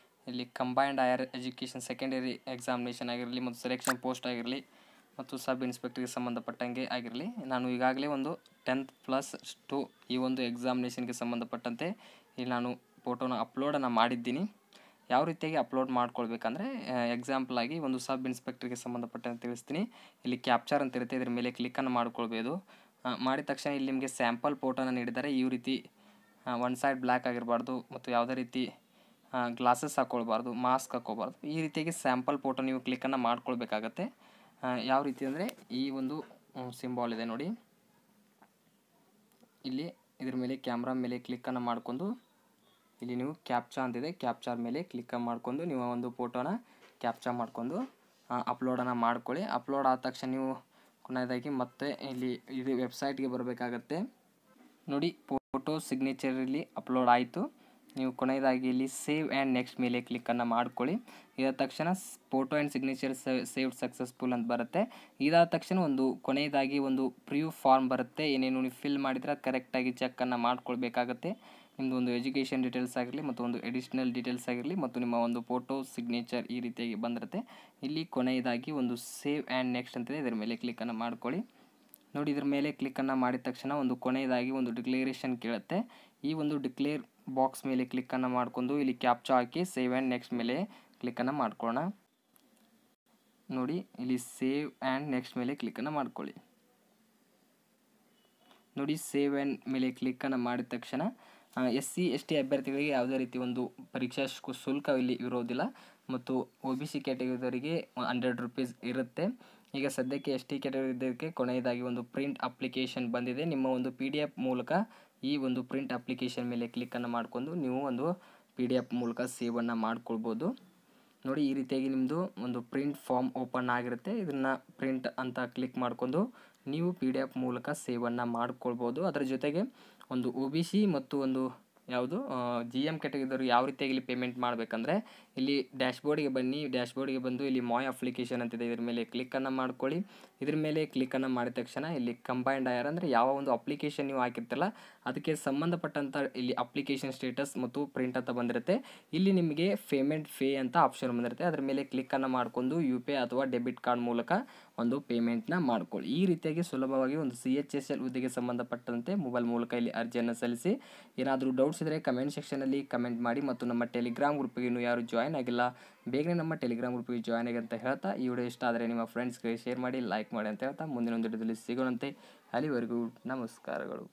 ಇಲ್ಲಿ combined higher education secondary examination ಆಗಿರಲಿ ಮತ್ತು ಸೆಲೆಕ್ಷನ್ ಪೋಸ್ಟ್ ಆಗಿರಲಿ ಮತ್ತು ಸಬ್ ಇನ್ಸ್ಪೆಕ್ಟರ್ಗೆ ಸಂಬಂಧಪಟ್ಟಂಗೆ ಆಗಿರಲಿ, ನಾನು ಈಗಾಗಲೇ ಒಂದು 10+2 ಈ ಒಂದು ಎಕ್ಸಾಮಿನೇಷನ್ಗೆ ಸಂಬಂಧಪಟ್ಟಂತೆ ಇಲ್ಲಿ ನಾನು ಫೋಟೋನ ಅಪ್ಲೋಡನ್ನು ಮಾಡಿದ್ದೀನಿ. ಯಾವ ರೀತಿಯಾಗಿ ಅಪ್ಲೋಡ್ ಮಾಡ್ಕೊಳ್ಬೇಕಂದ್ರೆ ಎಕ್ಸಾಂಪಲ್ ಆಗಿ ಒಂದು ಸಬ್ ಇನ್ಸ್ಪೆಕ್ಟರ್ಗೆ ಸಂಬಂಧಪಟ್ಟಂತೆ ತಿಳಿಸ್ತೀನಿ. ಇಲ್ಲಿ ಕ್ಯಾಪ್ಚರ್ ಅಂತ ಇರುತ್ತೆ, ಇದ್ರ ಮೇಲೆ ಕ್ಲಿಕ್ಕನ್ನು ಮಾಡ್ಕೊಳ್ಬೋದು. ಮಾಡಿದ ತಕ್ಷಣ ಇಲ್ಲಿ ನಿಮಗೆ ಸ್ಯಾಂಪಲ್ ಫೋಟೋನ ನೀಡಿದ್ದಾರೆ. ಈ ರೀತಿ ಒನ್ ಸೈಡ್ ಬ್ಲ್ಯಾಕ್ ಆಗಿರಬಾರ್ದು ಮತ್ತು ಯಾವುದೇ ರೀತಿ ಗ್ಲಾಸಸ್ ಹಾಕ್ಕೊಳ್ಬಾರ್ದು, ಮಾಸ್ಕ್ ಹಾಕ್ಕೋಬಾರ್ದು. ಈ ರೀತಿಯಾಗಿ ಸ್ಯಾಂಪಲ್ ಫೋಟೋ ನೀವು ಕ್ಲಿಕ್ಕನ್ನು ಮಾಡ್ಕೊಳ್ಬೇಕಾಗತ್ತೆ. ಯಾವ ರೀತಿ ಅಂದರೆ ಈ ಒಂದು ಸಿಂಬಾಲ್ ಇದೆ ನೋಡಿ, ಇಲ್ಲಿ ಇದ್ರ ಮೇಲೆ ಕ್ಯಾಮ್ರಾ ಮೇಲೆ ಕ್ಲಿಕ್ಕನ್ನು ಮಾಡ್ಕೊಂಡು ಇಲ್ಲಿ ನೀವು ಕ್ಯಾಪ್ಚಾ ಅಂತಿದೆ, ಕ್ಯಾಪ್ಚರ್ ಮೇಲೆ ಕ್ಲಿಕ್ ಮಾಡ್ಕೊಂಡು ನೀವು ಒಂದು ಫೋಟೋನ ಕ್ಯಾಪ್ಚರ್ ಮಾಡ್ಕೊಂಡು ಅಪ್ಲೋಡನ್ನು ಮಾಡ್ಕೊಳ್ಳಿ. ಅಪ್ಲೋಡ್ ಆದ ತಕ್ಷಣ ನೀವು ಕೊನೆಯದಾಗಿ ಮತ್ತೆ ಇಲ್ಲಿ ಇದು ವೆಬ್ಸೈಟ್ಗೆ ಬರಬೇಕಾಗತ್ತೆ. ನೋಡಿ ಫೋಟೋ ಸಿಗ್ನೇಚರಲ್ಲಿ ಅಪ್ಲೋಡ್ ಆಯಿತು. ನೀವು ಕೊನೆಯದಾಗಿ ಇಲ್ಲಿ ಸೇವ್ ಆ್ಯಂಡ್ ನೆಕ್ಸ್ಟ್ ಮೇಲೆ ಕ್ಲಿಕ್ಕನ್ನು ಮಾಡ್ಕೊಳ್ಳಿ. ಇದಾದ ತಕ್ಷಣ photo and signature saved successful ಅಂತ ಬರುತ್ತೆ. ಇದಾದ ತಕ್ಷಣ ಒಂದು ಕೊನೆಯದಾಗಿ ಒಂದು ಪ್ರಿವ್ಯೂ ಫಾರ್ಮ್ ಬರುತ್ತೆ. ಏನೇನು ನೀವು ಫಿಲ್ ಮಾಡಿದರೆ ಅದು ಕರೆಕ್ಟಾಗಿ ಚೆಕ್ಕನ್ನು ಮಾಡ್ಕೊಳ್ಬೇಕಾಗತ್ತೆ. ನಿಮ್ಮದು ಒಂದು ಎಜುಕೇಷನ್ ಡೀಟೇಲ್ಸ್ ಆಗಿರಲಿ ಮತ್ತು ಒಂದು ಎಡಿಷ್ನಲ್ ಡೀಟೇಲ್ಸ್ ಆಗಿರಲಿ ಮತ್ತು ನಿಮ್ಮ ಒಂದು ಫೋಟೋ ಸಿಗ್ನೇಚರ್ ಈ ರೀತಿಯಾಗಿ ಬಂದಿರುತ್ತೆ. ಇಲ್ಲಿ ಕೊನೆಯದಾಗಿ ಒಂದು ಸೇವ್ ಆ್ಯಂಡ್ ನೆಕ್ಸ್ಟ್ ಅಂತಿದೆ, ಇದರ ಮೇಲೆ ಕ್ಲಿಕ್ಕನ್ನು ಮಾಡ್ಕೊಳ್ಳಿ. ನೋಡಿ ಇದ್ರ ಮೇಲೆ ಕ್ಲಿಕ್ಕನ್ನು ಮಾಡಿದ ತಕ್ಷಣ ಒಂದು ಕೊನೆಯದಾಗಿ ಒಂದು ಡಿಕ್ಲೇರೇಷನ್ ಕೇಳುತ್ತೆ. ಈ ಒಂದು ಡಿಕ್ಲೇರ್ ಬಾಕ್ಸ್ ಮೇಲೆ ಕ್ಲಿಕ್ಕನ್ನು ಮಾಡ್ಕೊಂಡು ಇಲ್ಲಿ captcha hockey save and next ಮೇಲೆ ಕ್ಲಿಕ್ಕನ್ನು ಮಾಡ್ಕೊಳ್ಳೋಣ. ನೋಡಿ ಇಲ್ಲಿ ಸೇವ್ ಆ್ಯಂಡ್ ನೆಕ್ಸ್ಟ್ ಮೇಲೆ ಕ್ಲಿಕ್ಕನ್ನು ಮಾಡ್ಕೊಳ್ಳಿ. ನೋಡಿ ಸೇವ್ ಆ್ಯಂಡ್ ಮೇಲೆ ಕ್ಲಿಕ್ಕನ್ನು ಮಾಡಿದ ತಕ್ಷಣ SC ST ಅಭ್ಯರ್ಥಿಗಳಿಗೆ ಯಾವುದೇ ರೀತಿ ಒಂದು ಪರೀಕ್ಷಾ ಶುಲ್ಕ ಇಲ್ಲಿ ಇರೋದಿಲ್ಲ ಮತ್ತು OBC ಕ್ಯಾಟಗರಿಯವರಿಗೆ 100 ರೂಪೀಸ್ ಇರುತ್ತೆ. ಈಗ ಸದ್ಯಕ್ಕೆ ಎಸ್ ಟಿ ಕ್ಯಾಟಗರಿ ಇದಕ್ಕೆ ಕೊನೆಯದಾಗಿ ಒಂದು ಪ್ರಿಂಟ್ ಅಪ್ಲಿಕೇಶನ್ ಬಂದಿದೆ. ನಿಮ್ಮ ಒಂದು ಪಿ ಡಿ ಎಫ್ ಮೂಲಕ ಈ ಒಂದು ಪ್ರಿಂಟ್ ಅಪ್ಲಿಕೇಶನ್ ಮೇಲೆ ಕ್ಲಿಕ್ಕನ್ನು ಮಾಡಿಕೊಂಡು ನೀವು ಒಂದು ಪಿ ಡಿ ಎಫ್ ಮೂಲಕ ಸೇವನ್ನು ಮಾಡ್ಕೊಳ್ಬೋದು. ನೋಡಿ, ಈ ರೀತಿಯಾಗಿ ನಿಮ್ಮದು ಒಂದು ಪ್ರಿಂಟ್ ಫಾರ್ಮ್ ಓಪನ್ ಆಗಿರುತ್ತೆ. ಇದನ್ನು ಪ್ರಿಂಟ್ ಅಂತ ಕ್ಲಿಕ್ ಮಾಡಿಕೊಂಡು ನೀವು ಪಿ ಡಿ ಎಫ್ ಮೂಲಕ ಸೇವನ್ನು ಮಾಡ್ಕೊಳ್ಬೋದು. ಅದರ ಜೊತೆಗೆ ಒಂದು ಒ ಬಿ ಸಿ ಮತ್ತು ಒಂದು ಯಾವುದು ಜಿ ಎಮ್ ಕ್ಯಾಟಗರಿದವರು ಯಾವ ರೀತಿಯಾಗಿ ಇಲ್ಲಿ ಪೇಮೆಂಟ್ ಮಾಡಬೇಕಂದ್ರೆ, ಇಲ್ಲಿ ಡ್ಯಾಶ್ಬೋರ್ಡಿಗೆ ಬನ್ನಿ. ಡ್ಯಾಶ್ಬೋರ್ಡಿಗೆ ಬಂದು ಇಲ್ಲಿ ಮಾಯ್ ಅಪ್ಲಿಕೇಶನ್ ಅಂತಿದೆ, ಇದ್ರ ಮೇಲೆ ಕ್ಲಿಕ್ಕನ್ನು ಮಾಡ್ಕೊಳ್ಳಿ. ಇದ್ರ ಮೇಲೆ ಕ್ಲಿಕ್ಕನ್ನು ಮಾಡಿದ ತಕ್ಷಣ ಇಲ್ಲಿ ಕಂಬೈನ್ಡ್ ಆಯರ್ ಅಂದರೆ ಯಾವ ಒಂದು ಅಪ್ಲಿಕೇಶನ್ ನೀವು ಹಾಕಿರ್ತಿಲ್ಲ ಅದಕ್ಕೆ ಸಂಬಂಧಪಟ್ಟಂಥ ಇಲ್ಲಿ ಅಪ್ಲಿಕೇಶನ್ ಸ್ಟೇಟಸ್ ಮತ್ತು ಪ್ರಿಂಟ್ ಅಂತ ಬಂದಿರುತ್ತೆ. ಇಲ್ಲಿ ನಿಮಗೆ ಪೇಮೆಂಟ್ ಅಂತ ಆಪ್ಷನ್ ಬಂದಿರುತ್ತೆ. ಅದರ ಮೇಲೆ ಕ್ಲಿಕ್ಕನ್ನು ಮಾಡಿಕೊಂಡು ಯು ಪಿ ಐ ಅಥವಾ ಡೆಬಿಟ್ ಕಾರ್ಡ್ ಮೂಲಕ ಒಂದು ಪೇಮೆಂಟ್ನ ಮಾಡ್ಕೊಳ್ಳಿ. ಈ ರೀತಿಯಾಗಿ ಸುಲಭವಾಗಿ ಒಂದು CHSL ಹುದ್ದೆಗೆ ಸಂಬಂಧಪಟ್ಟಂತೆ ಮೊಬೈಲ್ ಮೂಲಕ ಇಲ್ಲಿ ಅರ್ಜಿಯನ್ನು ಸಲ್ಲಿಸಿ. ಏನಾದರೂ ಡೌಟ್ಸ್ ಇದ್ದರೆ ಕಮೆಂಟ್ ಸೆಕ್ಷನಲ್ಲಿ ಕಮೆಂಟ್ ಮಾಡಿ. ಮತ್ತು ನಮ್ಮ ಟೆಲಿಗ್ರಾಮ್ ಗ್ರೂಪಿಗೆ ಇನ್ನೂ ಯಾರು ಜಾಯ್ನ್ ಆಗಿಲ್ಲ, ಬೇಗನೆ ನಮ್ಮ ಟೆಲಿಗ್ರಾಮ್ ಗ್ರೂಪಿಗೆ ಜಾಯ್ನ್ ಆಗಿ ಅಂತ ಹೇಳ್ತಾ, ಈ ವಿಡಿಯೋ ಇಷ್ಟ ಆದರೆ ನಿಮ್ಮ ಫ್ರೆಂಡ್ಸ್ಗೆ ಶೇರ್ ಮಾಡಿ, ಲೈಕ್ ಮಾಡಿ ಅಂತ ಹೇಳ್ತಾ ಮುಂದಿನ ಒಂದು ವಿಡಿಯೋದಲ್ಲಿ ಸಿಗೋಣಂತೆ. ಅಲ್ಲಿವರೆಗೂ ನಮಸ್ಕಾರಗಳು.